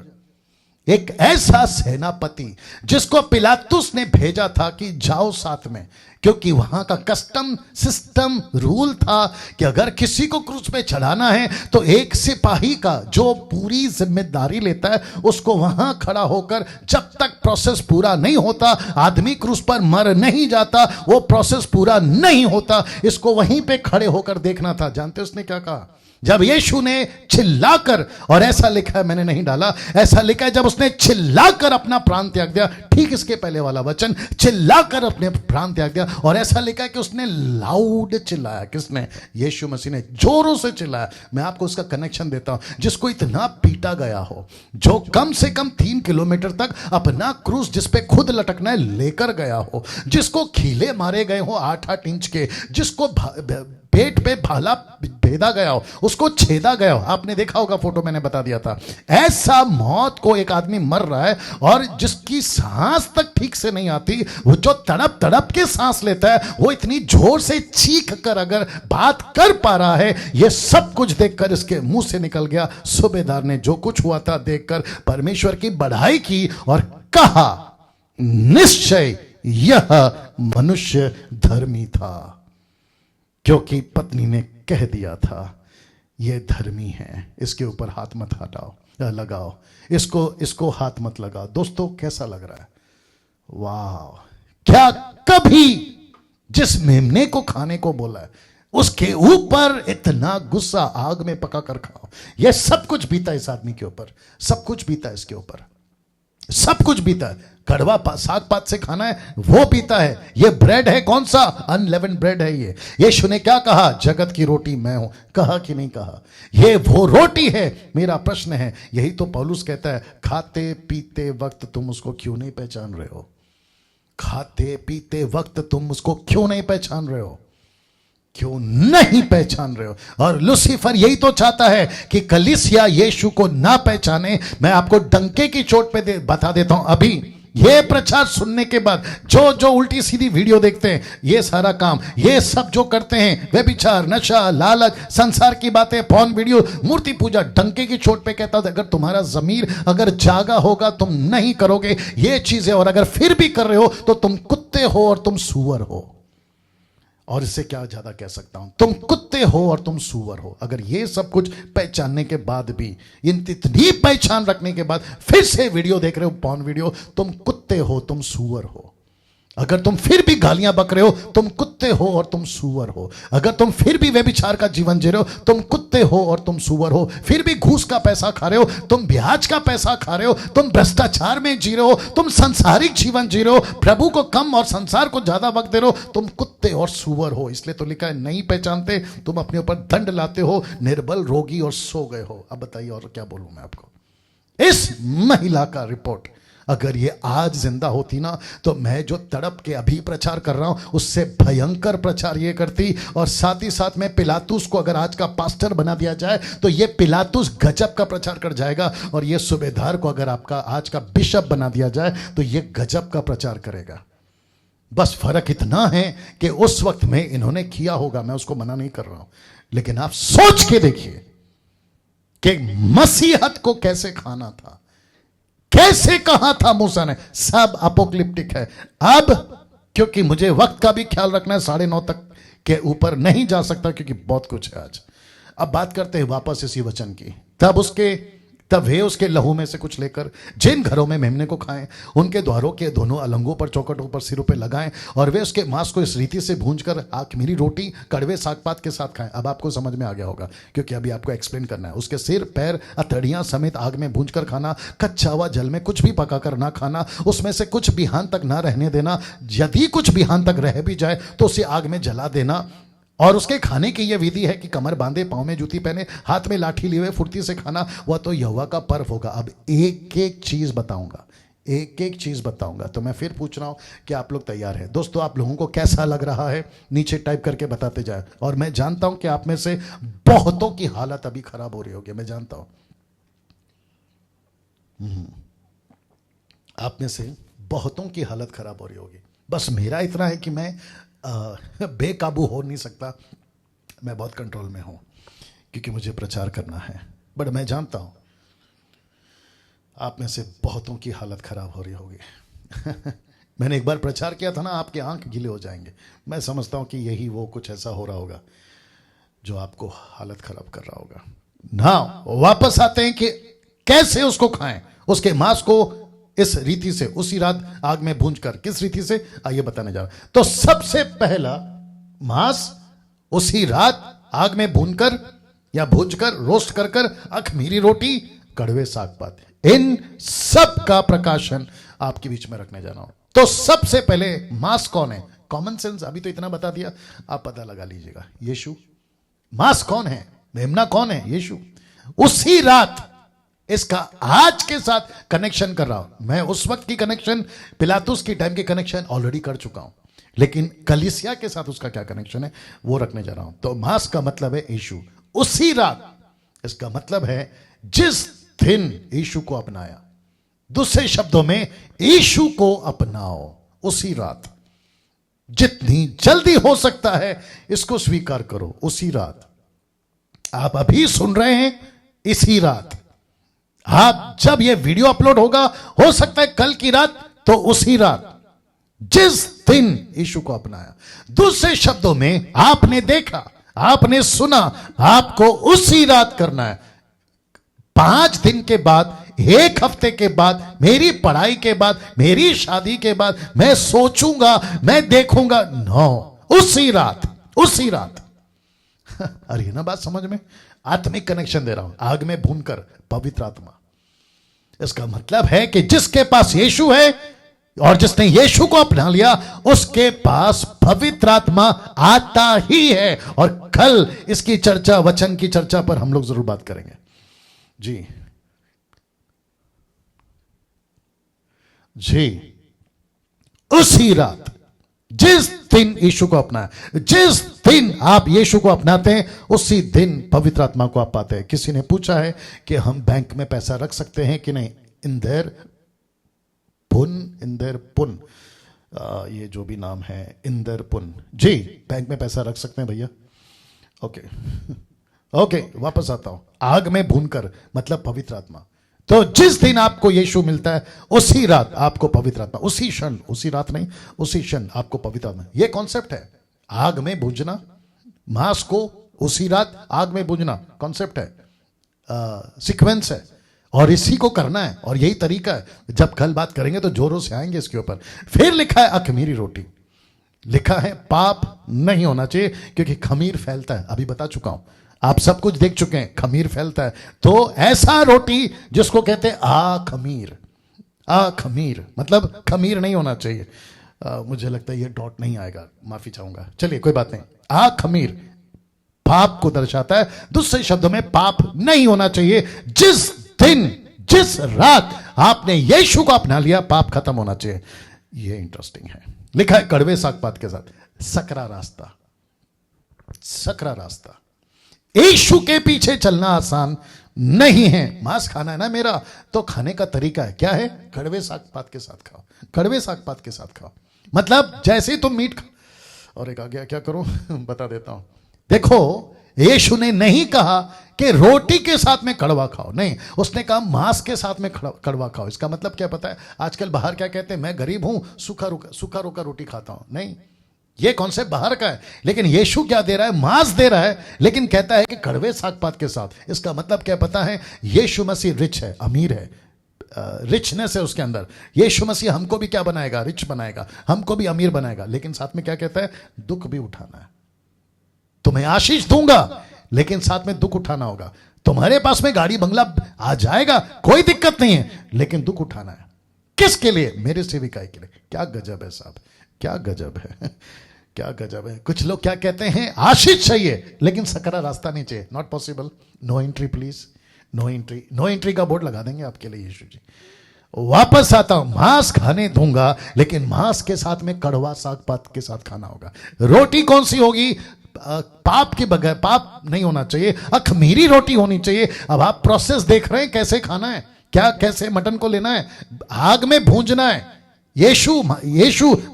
एक ऐसा सेनापति जिसको पिलातुस ने भेजा था कि जाओ साथ में, क्योंकि वहां का कस्टम सिस्टम रूल था कि अगर किसी को क्रूस पे चढ़ाना है तो एक सिपाही का जो पूरी जिम्मेदारी लेता है उसको वहां खड़ा होकर, जब तक प्रोसेस पूरा नहीं होता, आदमी क्रूस पर मर नहीं जाता, वो प्रोसेस पूरा नहीं होता, इसको वहीं पे खड़े होकर देखना था। जानते उसने क्या कहा? जब यीशु ने चिल्लाकर, और ऐसा लिखा है, मैंने नहीं डाला, ऐसा लिखा है, जब उसने चिल्लाकर अपना प्राण त्याग दिया, ठीक इसके पहले वाला वचन, चिल्लाकर अपने प्राण त्याग दिया, और ऐसा लिखा है कि उसने लाउड चिल्लाया। किसने? यीशु मसीह ने जोरों से चिल्लाया। मैं आपको उसका कनेक्शन देता हूं। जिसको इतना पीटा गया हो, जो कम से कम 3 किलोमीटर तक अपना क्रूस जिस पे खुद लटकना है लेकर गया हो, जिसको खीले मारे गए हो 8-8 इंच के, जिसको पेट पे भाला भेदा गया हो, उसको छेदा गया हो, आपने देखा होगा फोटो, मैंने बता दिया था। ऐसा मौत को एक आदमी मर रहा है, और जिसकी सांस तक ठीक से नहीं आती, वो जो तड़प तड़प के सांस लेता है, वो इतनी जोर से चीख कर अगर बात कर पा रहा है, ये सब कुछ देखकर इसके मुंह से निकल गया। सूबेदार ने जो कुछ हुआ था देखकर परमेश्वर की बढ़ाई की और कहा, निश्चय यह मनुष्य धर्मी था, क्योंकि पत्नी ने कह दिया था ये धर्मी है, इसके ऊपर हाथ मत हटाओ, लगाओ, इसको हाथ मत लगाओ। दोस्तों कैसा लग रहा है? वाह! क्या कभी जिस मेमने को खाने को बोला है उसके ऊपर इतना गुस्सा आग में पका कर खाओ? यह सब कुछ बीता इस आदमी के ऊपर, सब कुछ बीता इसके ऊपर, सब कुछ बीता है। कड़वा साग पात से खाना है, वो पीता है। ये ब्रेड है, कौन सा? अनलेवेंड ब्रेड है ये। यीशु ने क्या कहा? जगत की रोटी मैं हूं। कहा कि नहीं कहा? ये वो रोटी है। मेरा प्रश्न है, यही तो पौलुस कहता है, खाते पीते वक्त तुम उसको क्यों नहीं पहचान रहे हो? खाते पीते वक्त तुम उसको क्यों नहीं पहचान रहे हो? क्यों नहीं पहचान रहे हो? और लूसीफर यही तो चाहता है कि कलीसिया यीशु को ना पहचाने। मैं आपको डंके की चोट पे बता देता हूं, अभी ये प्रचार सुनने के बाद जो उल्टी सीधी वीडियो देखते हैं, ये सारा काम, ये सब जो करते हैं, व्यभिचार, नशा, लालच, संसार की बातें, पॉर्न वीडियो, मूर्ति पूजा, डंके की चोट पे कहता था, अगर तुम्हारा जमीर अगर जागा होगा तुम नहीं करोगे ये चीजें, और अगर फिर भी कर रहे हो तो तुम कुत्ते हो और तुम सूअर हो। और इससे क्या ज्यादा कह सकता हूं? तुम कुत्ते हो और तुम सूअर हो। अगर ये सब कुछ पहचानने के बाद भी, इतनी पहचान रखने के बाद फिर से वीडियो देख रहे हो, पॉर्न वीडियो, तुम कुत्ते हो, तुम सूअर हो। अगर तुम फिर भी गालियां बक रहे हो, तुम कुत्ते हो और तुम सूअर हो। अगर तुम फिर भी व्यभिचार का जीवन जी रहे हो, तुम कुत्ते हो और तुम सूअर हो। फिर भी घूस का पैसा खा रहे हो, तुम ब्याज का पैसा खा रहे हो, तुम भ्रष्टाचार में जी रहे हो, तुम सांसारिक जीवन जी रहे हो, प्रभु को कम और संसार को ज्यादा वक्त दे रहे हो, तुम कुत्ते और सूअर हो। इसलिए तो लिखा है, नहीं पहचानते, तुम अपने ऊपर दंड लाते हो, निर्बल, रोगी और सो गए हो। अब बताइए और क्या बोलूं मैं आपको? इस महिला का रिपोर्ट अगर ये आज जिंदा होती ना, तो मैं जो तड़प के अभी प्रचार कर रहा हूं उससे भयंकर प्रचार ये करती। और साथ ही साथ में पिलातुस को अगर आज का पास्टर बना दिया जाए तो ये पिलातुस गजब का प्रचार कर जाएगा, और ये सूबेदार को अगर आपका आज का बिशप बना दिया जाए तो ये गजब का प्रचार करेगा। बस फर्क इतना है कि उस वक्त में इन्होंने किया होगा, मैं उसको मना नहीं कर रहा हूं, लेकिन आप सोच के देखिए कि मसीहत को कैसे खाना था, कैसे कहा था मूसा ने। सब अपोक्लिप्टिक है। अब क्योंकि मुझे वक्त का भी ख्याल रखना है, 9:30 तक के ऊपर नहीं जा सकता क्योंकि बहुत कुछ है आज। अब बात करते हैं वापस इसी वचन की। तब वे उसके लहू में से कुछ लेकर जिन घरों में मेमने को खाएं, उनके द्वारों के दोनों अलंगों पर, चौखटों पर, सिरों पर लगाएं, और वे उसके मांस को इस रीति से भूंजकर आखमीरी रोटी कड़वे सागपात के साथ खाएं। अब आपको समझ में आ गया होगा क्योंकि अभी आपको एक्सप्लेन करना है। उसके सिर, पैर, अतड़ियां समेत आग में भूंजकर खाना, कच्चा हुआ जल में कुछ भी पकाकर ना खाना, उसमें से कुछ बिहान तक ना रहने देना, यदि कुछ बिहान तक रह भी जाए तो उसे आग में जला देना। और उसके खाने की यह विधि है कि कमर बांधे, पांव में जूती पहने, हाथ में लाठी लिए हुए फुर्ती से खाना, वह तो यहोवा का पर्व होगा। अब एक एक चीज बताऊंगा, एक एक चीज बताऊंगा। तो मैं फिर पूछ रहा हूं कि आप लोग तैयार हैं? दोस्तों, आप लोगों को कैसा लग रहा है नीचे टाइप करके बताते जाए। और मैं जानता हूं कि आप में से बहुतों की हालत अभी खराब हो रही होगी, मैं जानता हूं। आप में से बहुतों की हालत खराब हो रही होगी। बस मेरा इतना है कि मैं बेकाबू हो नहीं सकता, मैं बहुत कंट्रोल में हूं क्योंकि मुझे प्रचार करना है। बट मैं जानता हूं आप में से बहुतों की हालत खराब हो रही होगी। मैंने एक बार प्रचार किया था ना, आपके आंख गीले हो जाएंगे। मैं समझता हूं कि यही वो कुछ ऐसा हो रहा होगा जो आपको हालत खराब कर रहा होगा ना। वापस आते हैं कि कैसे उसको खाएं, उसके मांस को इस रीति से उसी रात आग में भूंजकर। किस रीति से, आइए बताने जा रहा हूं। तो सबसे पहला मांस उसी रात आग में भूनकर या भूंजकर, रोस्ट कर अखमीरी रोटी, कड़वे साग पात, इन सब का प्रकाशन आपके बीच में रखने जा रहा हूं। तो सबसे पहले मांस कौन है? कॉमन सेंस अभी तो इतना बता दिया, आप पता लगा लीजिएगा। यीशु। मांस कौन है? मेमना कौन है? यीशु। उसी रात इसका आज के साथ कनेक्शन कर रहा हूं मैं। उस वक्त की कनेक्शन, पिलातुस की टाइम की कनेक्शन ऑलरेडी कर चुका हूं, लेकिन कलीसिया के साथ उसका क्या कनेक्शन है वो रखने जा रहा हूं। तो मांस का मतलब है यीशु। उसी रात, इसका मतलब है जिस दिन यीशु को अपनाया। दूसरे शब्दों में, यीशु को अपनाओ उसी रात। जितनी जल्दी हो सकता है इसको स्वीकार करो उसी रात। आप अभी सुन रहे हैं इसी रात। आप जब यह वीडियो अपलोड होगा, हो सकता है कल की रात, तो उसी रात जिस दिन यीशु को अपनाया। दूसरे शब्दों में, आपने देखा, आपने सुना, आपको उसी रात करना है। 5 दिन के बाद, 1 हफ्ते के बाद, मेरी पढ़ाई के बाद, मेरी शादी के बाद मैं सोचूंगा, मैं देखूंगा, नो, उसी रात, उसी रात। अरे ना बात समझ में? आत्मिक कनेक्शन दे रहा हूं, आग में भूनकर, पवित्र आत्मा। इसका मतलब है कि जिसके पास यीशु है और जिसने यीशु को अपना लिया, उसके पास पवित्र आत्मा आता ही है। और कल इसकी चर्चा, वचन की चर्चा पर हम लोग जरूर बात करेंगे जी। जी, उसी रात, जिस दिन यीशु को अपनाया, जिस दिन आप यीशु को अपनाते हैं, उसी दिन पवित्र आत्मा को आप पाते हैं। किसी ने पूछा है कि हम बैंक में पैसा रख सकते हैं कि नहीं? इंदर पुन, ये जो भी नाम है, इंदर पुन जी, बैंक में पैसा रख सकते हैं भैया। ओके, वापस आता हूं। आग में भूनकर मतलब पवित्र आत्मा। तो जिस दिन आपको यीशु मिलता है, उसी रात आपको पवित्र आत्मा, उसी क्षण, उसी रात नहीं, उसी क्षण आपको पवित्र आत्मा। यह कॉन्सेप्ट है, आग में भूंजना, मांस को उसी रात आग में भूंजना, कॉन्सेप्ट है, सीक्वेंस है, और इसी को करना है। और यही तरीका है। जब कल बात करेंगे तो जोरों से आएंगे इसके ऊपर। फिर लिखा है अखमीरी रोटी, लिखा है पाप नहीं होना चाहिए क्योंकि खमीर फैलता है। अभी बता चुका हूं, आप सब कुछ देख चुके हैं, खमीर फैलता है। तो ऐसा रोटी जिसको कहते हैं खमीर, खमीर मतलब खमीर नहीं होना चाहिए। मुझे लगता है ये डॉट नहीं आएगा, माफी चाहूंगा, चलिए कोई बात नहीं। खमीर पाप को दर्शाता है। दूसरे शब्दों में, पाप नहीं होना चाहिए। जिस दिन, जिस रात आपने यीशु को अपना लिया, पाप खत्म होना चाहिए। ये इंटरेस्टिंग है। लिखा है कड़वे साग पात के साथ, सकरा रास्ता, सकरा रास्ता। यीशु के पीछे चलना आसान नहीं है। मांस खाना है ना मेरा, तो खाने का तरीका है क्या है? कड़वे साग पात के साथ खाओ, कड़वे साग पात के साथ खाओ। मतलब जैसे ही तुम मीट खाओ। और एक आ गया, क्या करूं? बता देता हूं। देखो, यीशु ने नहीं कहा कि रोटी के साथ में कड़वा खाओ, नहीं, उसने कहा मांस के साथ में कड़वा खाओ। इसका मतलब क्या पता है? आजकल बाहर क्या कहते हैं, मैं गरीब हूं, सूखा रोका रोटी खाता हूं। नहीं, ये कॉन्सेप्ट बाहर का है। लेकिन यीशु क्या दे रहा है? मांस दे रहा है, लेकिन कहता है कि कड़वे साग पात के साथ। इसका मतलब क्या पता है? यीशु मसीह रिच है, अमीर है, रिचनेस है उसके अंदर। यीशु मसीह हमको भी क्या बनाएगा? रिच बनाएगा, हमको भी अमीर बनाएगा। लेकिन साथ में क्या कहता है? दुख भी उठाना है। तुम्हें आशीष दूंगा, लेकिन साथ में दुख उठाना होगा। तुम्हारे पास में गाड़ी बंगला आ जाएगा, कोई दिक्कत नहीं है, लेकिन दुख उठाना है। किसके लिए? मेरे सेविकाई के लिए। क्या गजब है साहब, क्या गजब है, क्या गजब है। कुछ लोग क्या कहते हैं? आशीष चाहिए लेकिन सकरा रास्ता नहीं चाहिए। Not possible, no entry please, no entry. No entry का बोर्ड लगा देंगे आपके लिए यीशु जी। वापस आता हूं, मांस खाने दूंगा, लेकिन मांस के साथ में कड़वा साग पात के साथ खाना होगा। रोटी कौन सी होगी? पाप के बगैर, पाप नहीं होना चाहिए, अखमीरी रोटी होनी चाहिए। अब आप प्रोसेस देख रहे हैं कैसे खाना है, क्या कैसे मटन को लेना है, आग में भूंजना है। यीशु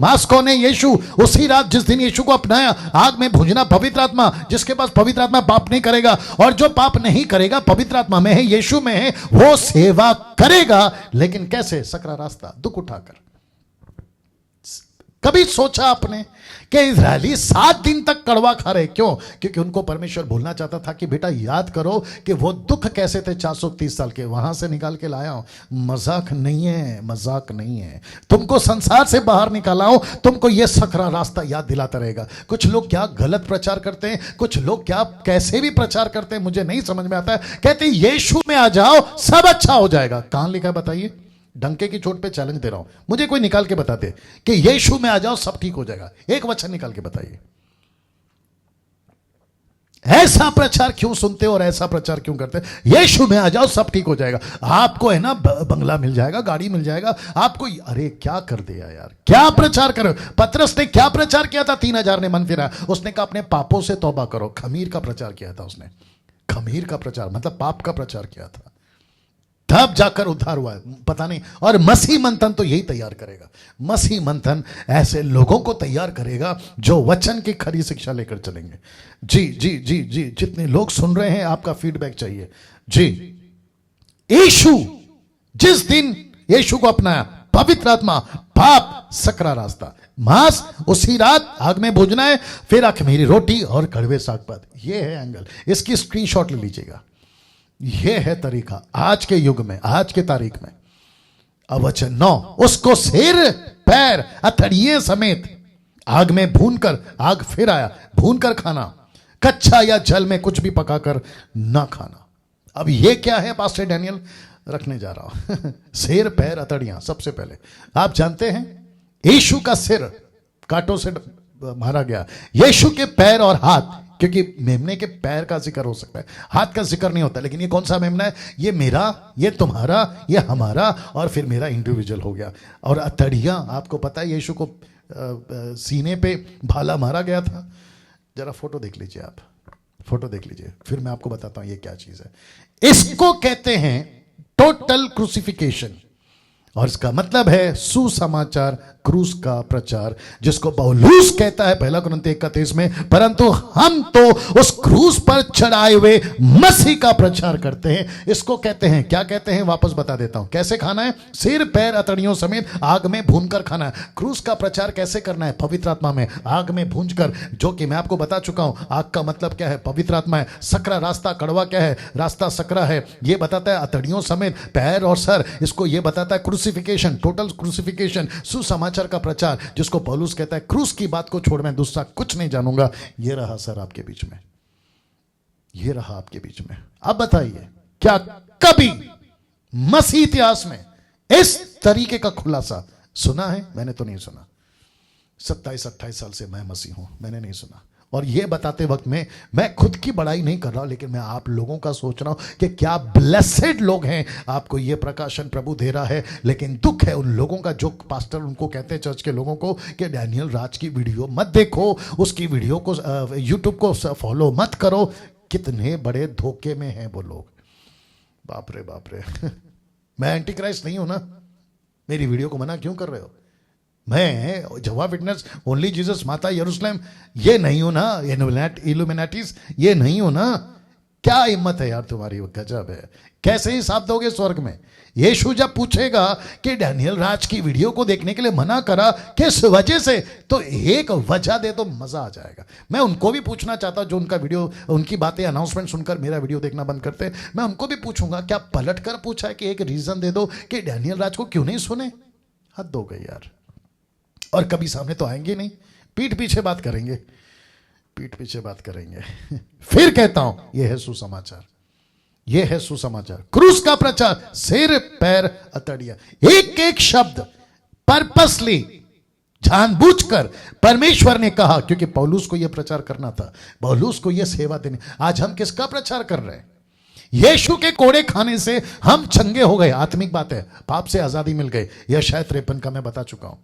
मांस कौन है? यीशु। उसी रात जिस दिन यीशु को अपनाया, आग में भूंजना पवित्र आत्मा। जिसके पास पवित्र आत्मा पाप नहीं करेगा, और जो पाप नहीं करेगा पवित्र आत्मा में है, यीशु में है, वो सेवा करेगा। लेकिन कैसे? सकरा रास्ता, दुख उठाकर। कभी सोचा आपने कि इजरायली 7 दिन तक कड़वा खा रहे? क्यों? क्योंकि उनको परमेश्वर भूलना चाहता था कि बेटा याद करो कि वो दुख कैसे थे 430 साल के, वहां से निकाल के लाया हूं। मजाक नहीं है, मजाक नहीं है। तुमको संसार से बाहर निकाला हूं, तुमको ये सकरा रास्ता याद दिलाता रहेगा। कुछ लोग क्या गलत प्रचार करते हैं, कुछ लोग क्या कैसे भी प्रचार करते हैं, मुझे नहीं समझ में आता है। कहते हैं यीशु में आ जाओ सब अच्छा हो जाएगा। कहां लिखा है बताइए? डंके की चोट पे चैलेंज दे रहा हूं, मुझे कोई निकाल के बता दे कि यीशु में आ जाओ सब ठीक हो जाएगा। एक वचन निकाल के बताइए। ऐसा प्रचार क्यों सुनते हो और ऐसा प्रचार क्यों करते हैं? यीशु में आ जाओ सब ठीक हो जाएगा, आपको है ना बंगला मिल जाएगा, गाड़ी मिल जाएगा आपको। अरे क्या कर दिया यार, क्या प्रचार करो। पतरस ने क्या प्रचार किया था? 3000 ने मन फिरा। उसने कहा अपने पापों से तौबा करो। खमीर का प्रचार किया था उसने। खमीर का प्रचार मतलब पाप का प्रचार किया था, तब जाकर उद्धार हुआ है। पता नहीं। और मसीह मंथन तो यही तैयार करेगा। मसीह मंथन ऐसे लोगों को तैयार करेगा जो वचन की खरी शिक्षा लेकर चलेंगे। जी जी जी जी, जितने लोग सुन रहे हैं आपका फीडबैक चाहिए। जी, यीशु जिस दिन यीशु को अपनाया, पवित्र आत्मा, पाप, सकरा रास्ता, मांस उसी रात आग में भूजना है, फिर अखमीरी रोटी और कड़वे सागपात। ये है एंगल। इसकी स्क्रीनशॉट ले लीजिएगा। यह है तरीका आज के युग में, आज के तारीख में। अब वचन 9, उसको सिर पैर हथड़िए समेत आग में भूनकर, आग फिर आया, भूनकर खाना, कच्चा या जल में कुछ भी पकाकर ना खाना। अब यह क्या है पास्टर डैनियल? रखने जा रहा हूं। सिर पैर हथड़ियां। सबसे पहले आप जानते हैं यीशु का सिर कांटों से मारा गया, यीशु के पैर और हाथ, क्योंकि मेमने के पैर का जिक्र हो सकता है, हाथ का जिक्र नहीं होता। लेकिन ये कौन सा मेमना है? ये मेरा, ये तुम्हारा, ये हमारा, और फिर मेरा इंडिविजुअल हो गया। और अतड़ियां, आपको पता है यीशु को सीने पे भाला मारा गया था। जरा फोटो देख लीजिए, आप फोटो देख लीजिए, फिर मैं आपको बताता हूं ये क्या चीज है। इसको कहते हैं टोटल क्रूसिफिकेशन, और इसका मतलब है सुसमाचार, क्रूस का प्रचार, जिसको पौलुस कहता है 1 कुरिन्थियों 1:23 में, परंतु हम तो उस क्रूस पर चढ़ाए हुए मसीह का प्रचार करते हैं। इसको कहते हैं, क्या कहते हैं? वापस बता देता हूं। कैसे खाना है? सिर पैर अतड़ियों समेत आग में भूनकर खाना है। क्रूस का प्रचार कैसे करना है? पवित्र आत्मा में, आग में भूनकर, जो कि मैं आपको बता चुका हूं। आग का मतलब क्या है? पवित्र आत्मा है। सकरा रास्ता, कड़वा क्या है? रास्ता सकरा है। यह बताता है अतड़ियों समेत पैर और सर, इसको यह बताता है क्रूसिफिकेशन, टोटल क्रूसिफिकेशन, सुसमाचार का प्रचार, जिसको पौलुस कहता है क्रूस की बात को छोड़ मैं दूसरा कुछ नहीं जानूंगा। ये रहा सर आपके बीच में, ये रहा आपके बीच में। अब बताइए, क्या कभी मसीह इतिहास में इस तरीके का खुलासा सुना है? मैंने तो नहीं सुना। 27-28 साल से मैं मसीह हूं, मैंने नहीं सुना। और ये बताते वक्त में मैं खुद की बड़ाई नहीं कर रहा, लेकिन मैं आप लोगों का सोच रहा हूं कि क्या ब्लेसेड लोग हैं, आपको ये प्रकाशन प्रभु दे रहा है। लेकिन दुख है उन लोगों का जो पास्टर उनको कहते हैं, चर्च के लोगों को, कि डैनियल राज की वीडियो मत देखो, उसकी वीडियो को यूट्यूब को फॉलो मत करो। कितने बड़े धोखे में हैं वो लोग, बाप रे बाप रे। मैं एंटी क्राइस्ट नहीं हूं ना, मेरी वीडियो को मना क्यों कर रहे हो? मैं जवाब विटनेस, ओनली जीसस, माता यरूशलेम, ये नहीं हो ना, इल्यूमिनाटीज, ये नहीं हो ना। क्या हिम्मत है यार तुम्हारी, गजब है। कैसे हिसाब दोगे स्वर्ग में? यीशु जब पूछेगा कि डैनियल राज की वीडियो को देखने के लिए मना करा किस वजह से, तो एक वजह दे तो मजा आ जाएगा। मैं उनको भी पूछना चाहता हूं जो उनका वीडियो, उनकी बातें, अनाउंसमेंट सुनकर मेरा वीडियो देखना बंद करते हैं। मैं उनको भी पूछूंगा, क्या पलट कर पूछा है कि एक रीजन दे दो कि डैनियल राज को क्यों नहीं सुने? हद हो गई यार। और कभी सामने तो आएंगे नहीं, पीठ पीछे बात करेंगे, पीठ पीछे बात करेंगे। फिर कहता हूं, यह है सुसमाचार, यह है सुसमाचार, क्रूस का प्रचार, सिर पैर अतड़िया। एक एक शब्द पर्पसली, जानबूझकर परमेश्वर ने कहा, क्योंकि पौलुस को यह प्रचार करना था, पौलुस को यह सेवा देनी। आज हम किसका प्रचार कर रहे हैं? यीशु के कोड़े खाने से हम चंगे हो गए, आत्मिक बात है, पाप से आजादी मिल गई। यह शायद 53 का मैं बता चुका हूं।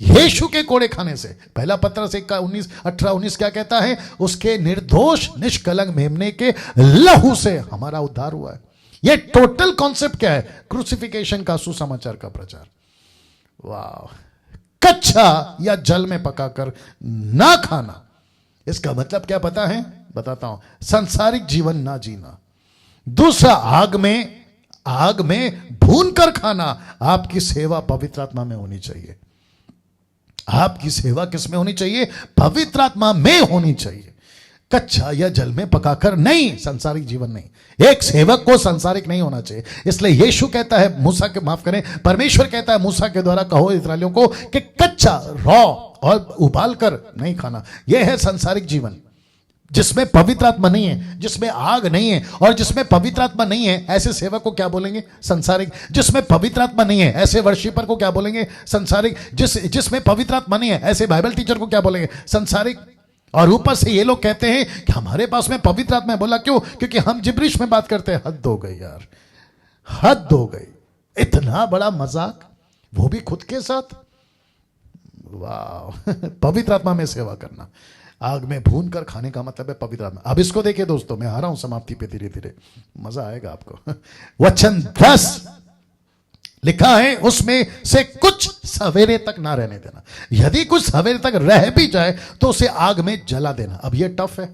यीशु के कोड़े खाने से, पहला पत्रस 1 का 18-19 क्या कहता है? उसके निर्दोष निष्कलंक मेमने के लहू से हमारा उद्धार हुआ है। यह टोटल कॉन्सेप्ट क्या है? क्रूसिफिकेशन का, सुसमाचार का प्रचार। वाह! कच्चा या जल में पकाकर ना खाना, इसका मतलब क्या पता है? बताता हूं। संसारिक जीवन ना जीना। दूसरा, आग में भून कर खाना। आपकी सेवा पवित्र आत्मा में होनी चाहिए। आपकी सेवा किस में होनी चाहिए? पवित्र आत्मा में होनी चाहिए। कच्चा या जल में पकाकर नहीं, संसारिक जीवन नहीं। एक सेवक को संसारिक नहीं होना चाहिए। इसलिए यीशु कहता है मूसा के, माफ करें, परमेश्वर कहता है मूसा के द्वारा, कहो इस्राएलियों को कि कच्चा, रॉ और उबाल कर नहीं खाना। यह है संसारिक जीवन, जिसमें पवित्र आत्मा नहीं है, जिसमें आग नहीं है और जिसमें पवित्र आत्मा नहीं है। ऐसे सेवक को क्या बोलेंगे? संसारिक। जिसमें पवित्र आत्मा नहीं है, ऐसे वर्शिपर को क्या बोलेंगे? संसारिक। जिसमें पवित्र आत्मा नहीं है, ऐसे बाइबल टीचर को क्या बोलेंगे? संसारिक। और ऊपर से ये लोग कहते हैं कि हमारे पास में पवित्र आत्मा है। बोला क्यों? क्योंकि हम जिब्रिश में बात करते हैं। हद हो गई यार, हद हो गई। इतना बड़ा मजाक, वो भी खुद के साथ। वाह! पवित्र आत्मा में सेवा करना, आग में भून कर खाने का मतलब है पवित्र आत्मा। अब इसको देखिए दोस्तों, मैं आ रहा हूं समाप्ति पे धीरे धीरे, मजा आएगा आपको। वचन 10 लिखा है, उसमें से कुछ सवेरे तक ना रहने देना। यदि कुछ सवेरे तक रह भी जाए तो उसे आग में जला देना। अब ये टफ है,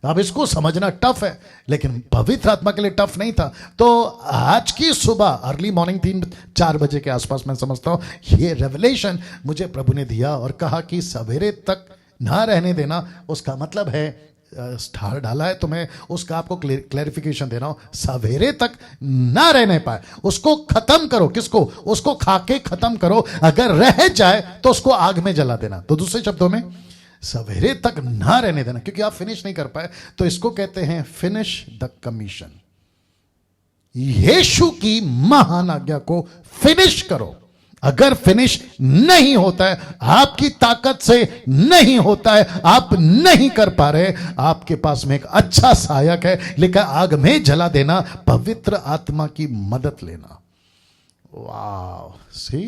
अब इसको समझना टफ है, लेकिन पवित्र आत्मा के लिए टफ नहीं था। तो आज की सुबह अर्ली मॉर्निंग 3-4 बजे के आसपास मैं समझता हूं ये रेवलेशन मुझे प्रभु ने दिया और कहा कि सवेरे तक ना रहने देना। उसका मतलब है, स्टार डाला है तो मैं उसका आपको क्लैरिफिकेशन दे रहा हूं। सवेरे तक ना रहने पाए, उसको खत्म करो। किसको? उसको खा के खत्म करो। अगर रह जाए तो उसको आग में जला देना। तो दूसरे शब्दों में, सवेरे तक ना रहने देना, क्योंकि आप फिनिश नहीं कर पाए। तो इसको कहते हैं फिनिश द कमीशन। यीशु की महान आज्ञा को फिनिश करो। अगर फिनिश नहीं होता है, आपकी ताकत से नहीं होता है, आप नहीं कर पा रहे, आपके पास में एक अच्छा सहायक है, लेकिन आग में जला देना, पवित्र आत्मा की मदद लेना। वाह! सी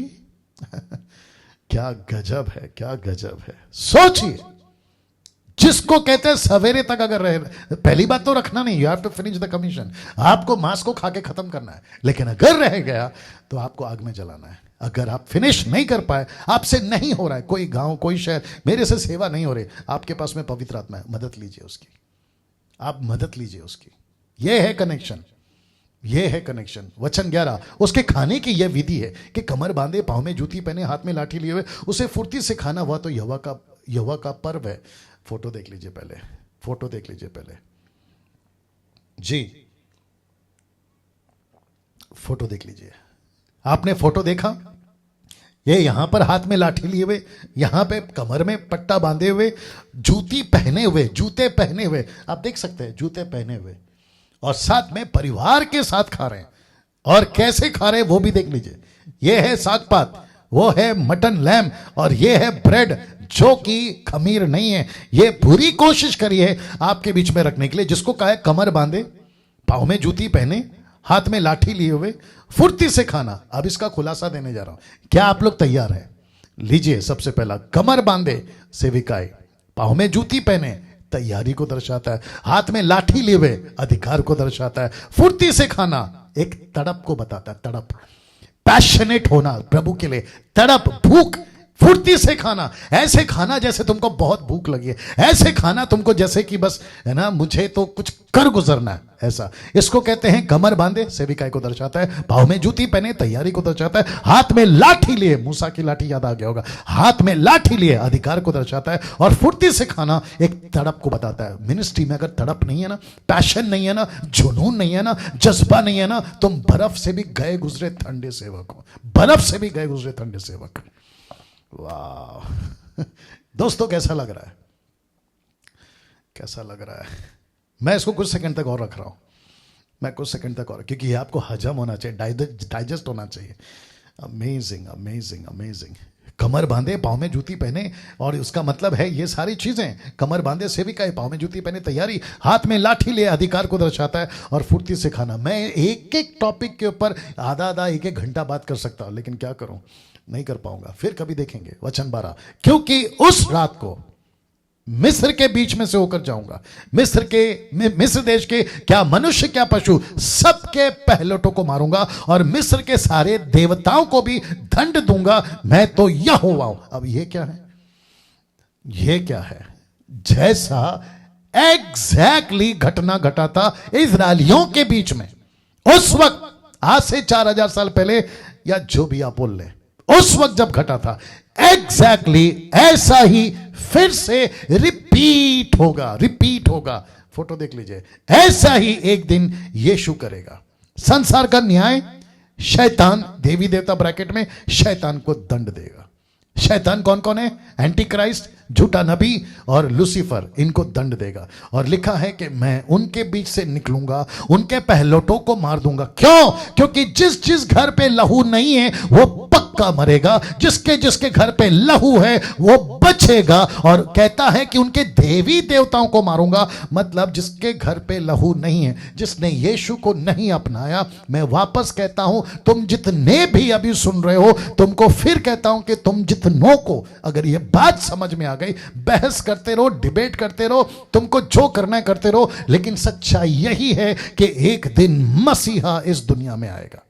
क्या गजब है, क्या गजब है। सोचिए, जिसको कहते हैं सवेरे तक अगर रहे, पहली बात तो रखना नहीं, you have to finish the commission. आपको मांस को खा के खत्म करना है, लेकिन अगर रह गया तो आपको आग में जलाना है। अगर आप फिनिश नहीं कर पाए, आपसे नहीं हो रहा है, कोई गांव, कोई शहर, मेरे से सेवा नहीं हो रही, आपके पास में पवित्र आत्मा है, मदद लीजिए उसकी। आप मदद लीजिए उसकी। यह है कनेक्शन, यह है कनेक्शन। वचन 11, उसके खाने की यह विधि है कि कमर बांधे, पांव में जूती पहने, हाथ में लाठी लिए हुए उसे फुर्ती से खाना। हुआ तो यहोवा का पर्व है। फोटो देख लीजिए पहले, फोटो देख लीजिए पहले जी, फोटो देख लीजिए। आपने फोटो देखा? ये यहां पर हाथ में लाठी लिए हुए, यहां पे कमर में पट्टा बांधे हुए, जूती पहने हुए, जूते पहने हुए, आप देख सकते हैं, जूते पहने हुए, और साथ में परिवार के साथ खा रहे हैं। और कैसे खा रहे हैं वो भी देख लीजिए। ये है साग पात, वो है मटन लैम, और ये है ब्रेड जो कि खमीर नहीं है। ये पूरी कोशिश करी है आपके बीच में रखने के लिए। जिसको कहा है कमर बांधे, पांव में जूती पहने, हाथ में लाठी लिए हुए, फुर्ती से खाना। अब इसका खुलासा देने जा रहा हूं, क्या आप लोग तैयार हैं? लीजिए, सबसे पहला, कमर बांधे सेविकाई, पांव में जूती पहने, तैयारी को दर्शाता है, हाथ में लाठी लिए हुए अधिकार को दर्शाता है, फुर्ती से खाना एक तड़प को बताता है। तड़प, पैशनेट होना प्रभु के लिए, तड़प, भूख, फुर्ती से खाना। ऐसे खाना जैसे तुमको बहुत भूख लगी है, ऐसे खाना तुमको जैसे कि बस है ना, मुझे तो कुछ कर गुजरना है, ऐसा। इसको कहते हैं कमर बांधे, सेविकाई को दर्शाता है, पांव में जूती पहने, तैयारी को दर्शाता है, हाथ में लाठी लिए, मूसा की लाठी याद आ गया होगा, हाथ में लाठी लिए अधिकार को दर्शाता है, और फुर्ती से खाना एक तड़प को बताता है। मिनिस्ट्री में अगर तड़प नहीं है ना, पैशन नहीं है ना, जुनून नहीं है ना, जज्बा नहीं है ना, तुम बर्फ से भी गए गुजरे ठंडे सेवक हो, बर्फ से भी गए गुजरे ठंडे सेवक। वाह दोस्तों, कैसा लग रहा है? कैसा लग रहा है? मैं इसको कुछ सेकंड तक और रख रहा हूं, मैं कुछ सेकंड तक और, क्योंकि ये आपको हजम होना चाहिए, डाइजेस्ट होना चाहिए। Amazing, amazing, amazing. कमर बांधे, पाँव में जूती पहने, और उसका मतलब है ये सारी चीजें। कमर बांधे सेविका है, पाँव में जूती पहने तैयारी, हाथ में लाठी ले, अधिकार को दर्शाता है, और फुर्ती से खाना। मैं एक एक टॉपिक के ऊपर आधा आधा एक एक घंटा बात कर सकता हूं, लेकिन क्या करूं, नहीं कर पाऊंगा। फिर कभी देखेंगे। वचन 12, क्योंकि उस रात को मिस्र के बीच में से होकर जाऊंगा। मिस्र देश के क्या मनुष्य क्या पशु, सबके पहलौठों को मारूंगा, और मिस्र के सारे देवताओं को भी दंड दूंगा। मैं तो यहोवा हूं। अब ये क्या है? ये क्या है? जैसा एग्जैक्टली घटना घटा था इजरायलियों के बीच में उस वक्त, आज से 4000 साल पहले, या जो भी आप बोल लें, उस वक्त जब घटा था, एग्जैक्टली ऐसा ही फिर से रिपीट होगा। फोटो देख लीजिए। ऐसा ही एक दिन यीशु करेगा। संसार का न्याय शैतान, देवी देवता ब्रैकेट में, शैतान को दंड देगा। शैतान कौन कौन है? एंटी क्राइस्ट, झूठा नबी और लूसीफर, इनको दंड देगा। और लिखा है कि मैं उनके बीच से निकलूंगा, उनके पहलौठों को मार दूंगा। क्यों? क्योंकि जिस घर पे लहू नहीं है वो पक्का मरेगा, जिसके घर पे लहू है वो बचेगा। और कहता है कि उनके देवी देवताओं को मारूंगा, मतलब जिसके घर पे लहू नहीं है, जिसने यीशु को नहीं अपनाया। मैं वापस कहता हूं, तुम जितने भी अभी सुन रहे हो, तुमको फिर कहता हूं कि तुम जितनों को अगर ये बात समझ में आ गई, बहस करते रहो, डिबेट करते रहो, तुमको जो करना है करते रहो, लेकिन सच्चाई यही है कि एक दिन मसीहा इस दुनिया में आएगा,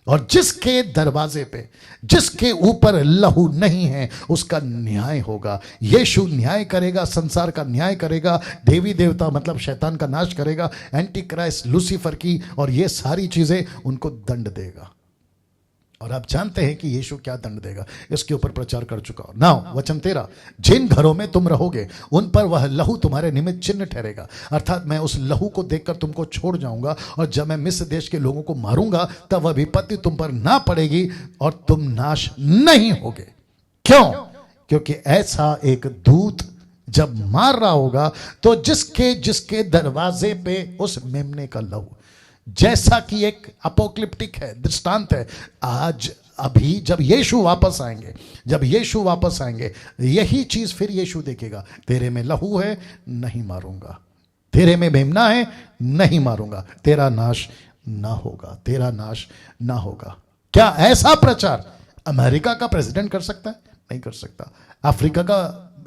और जिसके दरवाजे पे, जिसके ऊपर लहू नहीं है, उसका न्याय होगा। यीशु न्याय करेगा, संसार का न्याय करेगा, देवी देवता मतलब शैतान का नाश करेगा, एंटी क्राइस्ट लूसीफर की और ये सारी चीजें उनको दंड देगा। और आप जानते हैं कि यीशु क्या दंड देगा, इसके ऊपर प्रचार कर चुका हूं। नाउ वचन 13, जिन घरों में तुम रहोगे उन पर वह लहू तुम्हारे निमित्त चिन्ह ठहरेगा। अर्थात मैं उस लहू को देखकर तुमको छोड़ जाऊंगा, और जब मैं मिस्र देश के लोगों को मारूंगा तब वह विपत्ति तुम पर ना पड़ेगी और तुम नाश नहीं होगे। क्यों? क्योंकि ऐसा एक दूत जब मार रहा होगा तो जिसके दरवाजे पे उस मेमने का लहू, जैसा कि एक अपोक्लिप्टिक है, दृष्टांत है। आज अभी जब यीशु वापस आएंगे, यही चीज फिर यीशु देखेगा। तेरे में लहू है, नहीं मारूंगा। तेरे में मेमना है, नहीं मारूंगा। तेरा नाश ना होगा। क्या ऐसा प्रचार अमेरिका का प्रेसिडेंट कर सकता है? नहीं कर सकता। अफ्रीका का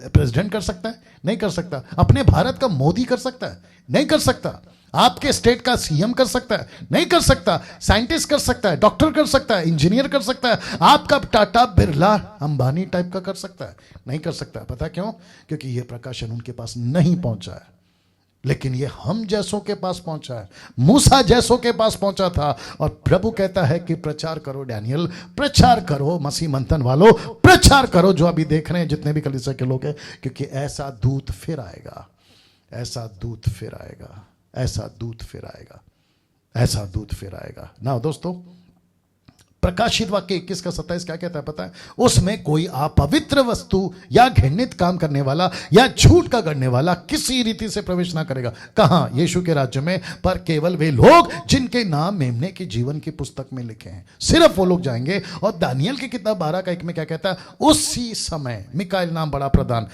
प्रेसिडेंट कर सकता है? नहीं कर सकता। अपने भारत का मोदी कर सकता है? नहीं कर सकता। आपके स्टेट का सीएम कर सकता है? नहीं कर सकता। साइंटिस्ट कर सकता है, डॉक्टर कर सकता है, इंजीनियर कर सकता है, आपका टाटा बिरला अंबानी टाइप का कर सकता है? नहीं कर सकता। पता क्यों? क्योंकि यह प्रकाशन उनके पास नहीं पहुंचा है, लेकिन ये हम जैसों के पास पहुंचा है, मूसा जैसों के पास पहुंचा था। और प्रभु कहता है कि प्रचार करो डैनियल, प्रचार करो मसीह मंथन वालों, प्रचार करो जो अभी देख रहे हैं जितने भी कलीसिया के लोग हैं, क्योंकि ऐसा दूत फिर आएगा। ना दोस्तों, प्रकाशित वाक्य 21 का 27 क्या कहता है पता है? उसमें कोई अपवित्र वस्तु या घृणित काम करने वाला या झूठ का गढ़ने वाला किसी रीति से प्रवेश ना करेगा। कहां? यीशु के राज्य में, पर केवल वे लोग जिनके नाम मेमने की जीवन की पुस्तक में लिखे हैं, सिर्फ वो लोग जाएंगे। और दानियल की किताब 12 का 1 में क्या कहता है? उसी समय मिकाएल नाम बड़ा प्रधान,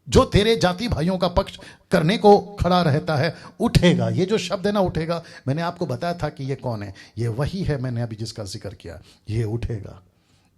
जो तेरे जाति भाइयों का पक्ष करने को खड़ा रहता है, उठेगा। ये जो शब्द है ना, उठेगा, मैंने आपको बताया था कि ये कौन है। ये वही है मैंने अभी जिसका जिक्र किया। ये उठेगा,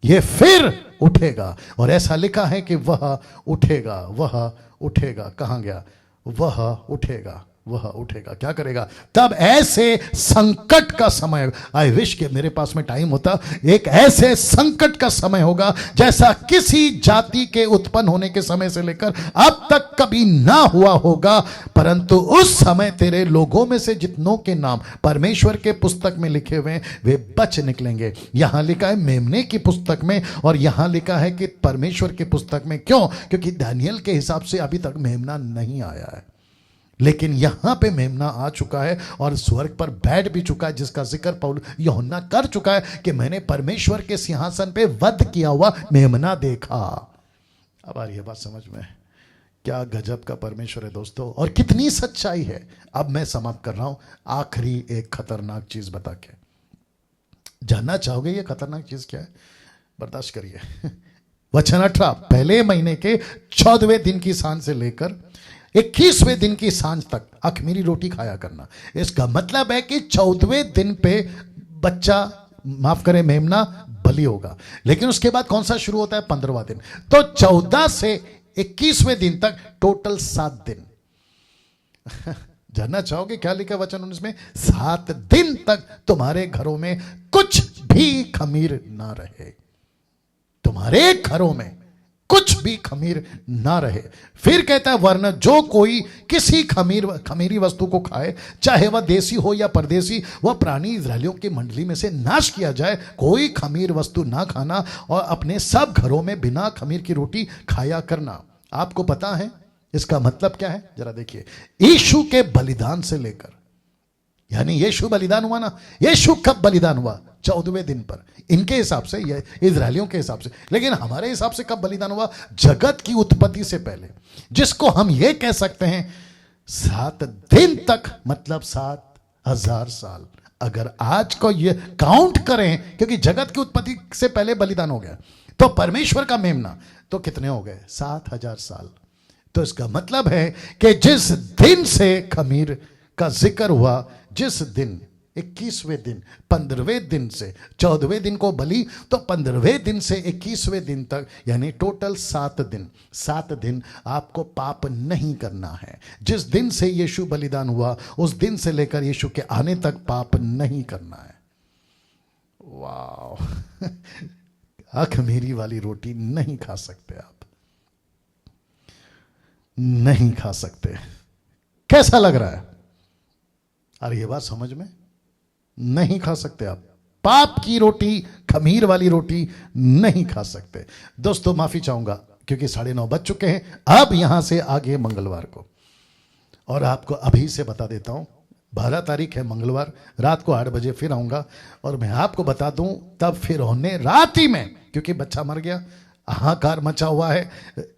ये फिर उठेगा। और ऐसा लिखा है कि वह उठेगा। कहां गया? वह उठेगा। क्या करेगा? तब ऐसे संकट का समय, आई विश के मेरे पास में टाइम होता, एक ऐसे संकट का समय होगा जैसा किसी जाति के उत्पन्न होने के समय से लेकर अब तक कभी ना हुआ होगा। परंतु उस समय तेरे लोगों में से जितनों के नाम परमेश्वर के पुस्तक में लिखे हुए वे बच निकलेंगे। यहां लिखा है मेमने की पुस्तक में, और यहां लिखा है कि परमेश्वर की पुस्तक में। क्यों? क्योंकि दानियल के हिसाब से अभी तक मेमना नहीं आया है, लेकिन यहां पे मेमना आ चुका है और स्वर्ग पर बैठ भी चुका है, जिसका जिक्र पौल यूहन्ना कर चुका है कि मैंने परमेश्वर के सिंहासन पे वध किया हुआ मेमना देखा। अब आ रही है बात समझ में? क्या गजब का परमेश्वर है दोस्तों, और कितनी सच्चाई है। अब मैं समाप्त कर रहा हूं आखिरी एक खतरनाक चीज बता के। जानना चाहोगे ये खतरनाक चीज क्या है? बर्दाश्त करिए। वचन 18, पहले महीने के 14वें दिन की सांझ से लेकर 21वें दिन की सांझ तक अख़मीरी रोटी खाया करना। इसका मतलब है कि 14वें दिन पे बच्चा, माफ करें, मेमना बलि होगा। लेकिन उसके बाद कौन सा शुरू होता है? 15वां दिन। तो 14 से 21वें दिन तक टोटल 7 दिन। जानना चाहोगे क्या लिखा वचन 19 में? 7 दिन तक तुम्हारे घरों में कुछ भी खमीर ना रहे। तुम्हारे घरों में कुछ भी खमीर ना रहे। फिर कहता है, वरन जो कोई किसी खमीरी वस्तु को खाए, चाहे वह देसी हो या परदेसी, वह प्राणी इजरायलियों की मंडली में से नाश किया जाए। कोई खमीर वस्तु ना खाना और अपने सब घरों में बिना खमीर की रोटी खाया करना। आपको पता है इसका मतलब क्या है? जरा देखिए, यीशु के बलिदान से लेकर, यानी यीशु बलिदान हुआ ना, यीशु कब बलिदान हुआ? 14वें दिन पर, इनके हिसाब से, ये इजरायलियों के हिसाब से। लेकिन हमारे हिसाब से कब बलिदान हुआ? जगत की उत्पत्ति से पहले, जिसको हम ये कह सकते हैं 7 दिन तक, मतलब 7000 साल। अगर आज को ये काउंट करें, क्योंकि जगत की उत्पत्ति से पहले बलिदान हो गया, तो परमेश्वर का मेमना तो कितने हो गए? 7000 साल। तो इसका मतलब है कि जिस दिन से खमीर का जिक्र हुआ, जिस दिन 21वें दिन, 15वें दिन से 14वें दिन को बलि, तो 15वें दिन से 21वें दिन तक, यानी टोटल 7 दिन। 7 दिन आपको पाप नहीं करना है। जिस दिन से यीशु बलिदान हुआ, उस दिन से लेकर यीशु के आने तक पाप नहीं करना है। वाह! अख़मीरी वाली रोटी नहीं खा सकते आप, नहीं खा सकते। कैसा लग रहा है? अरे ये बात समझ में नहीं खा सकते आप। पाप की रोटी, खमीर वाली रोटी नहीं खा सकते। दोस्तों माफी चाहूंगा क्योंकि 9:30 बज चुके हैं। अब यहां से आगे मंगलवार को, और आपको अभी से बता देता हूं, 12 तारीख है मंगलवार, रात को 8 बजे फिर आऊंगा। और मैं आपको बता दूं, तब फिर होने रात ही में, क्योंकि बच्चा मर गया, हाहाकार मचा हुआ है,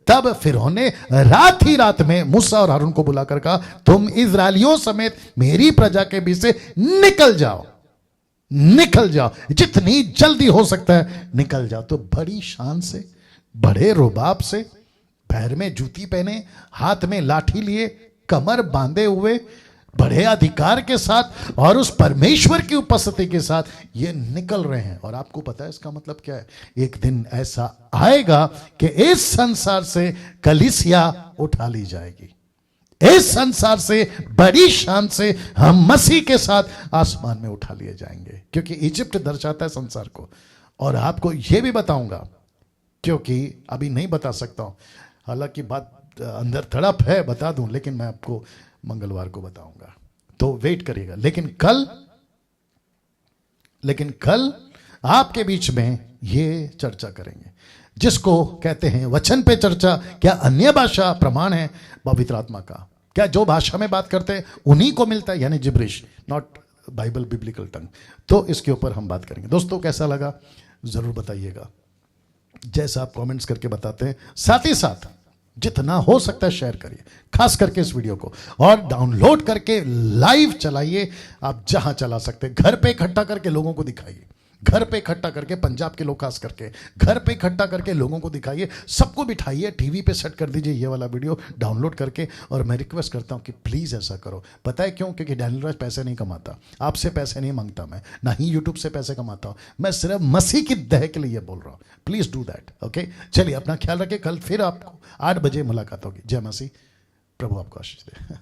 तब फिर होने रात में मूसा और हारून को बुलाकर कहा, तुम इजरायलियों समेत मेरी प्रजा के बीच से निकल जाओ, निकल जाओ, जितनी जल्दी हो सकता है निकल जाओ। तो बड़ी शान से, बड़े रुबाब से, पैर में जूती पहने, हाथ में लाठी लिए, कमर बांधे हुए, बड़े अधिकार के साथ और उस परमेश्वर की उपस्थिति के साथ ये निकल रहे हैं। और आपको पता है इसका मतलब क्या है? एक दिन ऐसा आएगा कि इस संसार से कलीसिया उठा ली जाएगी। इस संसार से बड़ी शान से हम मसीह के साथ आसमान में उठा लिए जाएंगे, क्योंकि इजिप्ट दर्शाता है संसार को। और आपको यह भी बताऊंगा, क्योंकि अभी नहीं बता सकता हूं, हालांकि बात अंदर तड़प है, बता दूं, लेकिन मैं आपको मंगलवार को बताऊंगा, तो वेट करिएगा। लेकिन कल आपके बीच में ये चर्चा करेंगे, जिसको कहते हैं वचन पे चर्चा। क्या अन्य भाषा प्रमाण है पवित्र आत्मा का? क्या जो भाषा में बात करते हैं उन्हीं को मिलता है, यानी जिब्रिश, नॉट बाइबल बिब्लिकल टंग? तो इसके ऊपर हम बात करेंगे। दोस्तों कैसा लगा जरूर बताइएगा, जैसा आप कमेंट्स करके बताते हैं। साथ ही साथ जितना हो सकता है शेयर करिए, खास करके इस वीडियो को, और डाउनलोड करके लाइव चलाइए। आप जहां चला सकते हैं, घर पे इकट्ठा करके लोगों को दिखाइए, घर पे इकट्ठा करके, पंजाब के लोग खास करके घर पे इकट्ठा करके लोगों को दिखाइए, सबको बिठाइए, टीवी पे सेट कर दीजिए ये वाला वीडियो डाउनलोड करके। और मैं रिक्वेस्ट करता हूं कि प्लीज़ ऐसा करो। पता है क्यों? क्योंकि डैनियल राज पैसे नहीं कमाता, आपसे पैसे नहीं मांगता, मैं ना ही यूट्यूब से पैसे कमाता हूं, मैं सिर्फ मसीह की दया के लिए बोल रहा हूं। Please do that, okay? चलिए अपना ख्याल रखिए, कल फिर आपको 8 बजे मुलाकात होगी। जय मसीह, प्रभु आपको आशीष दे।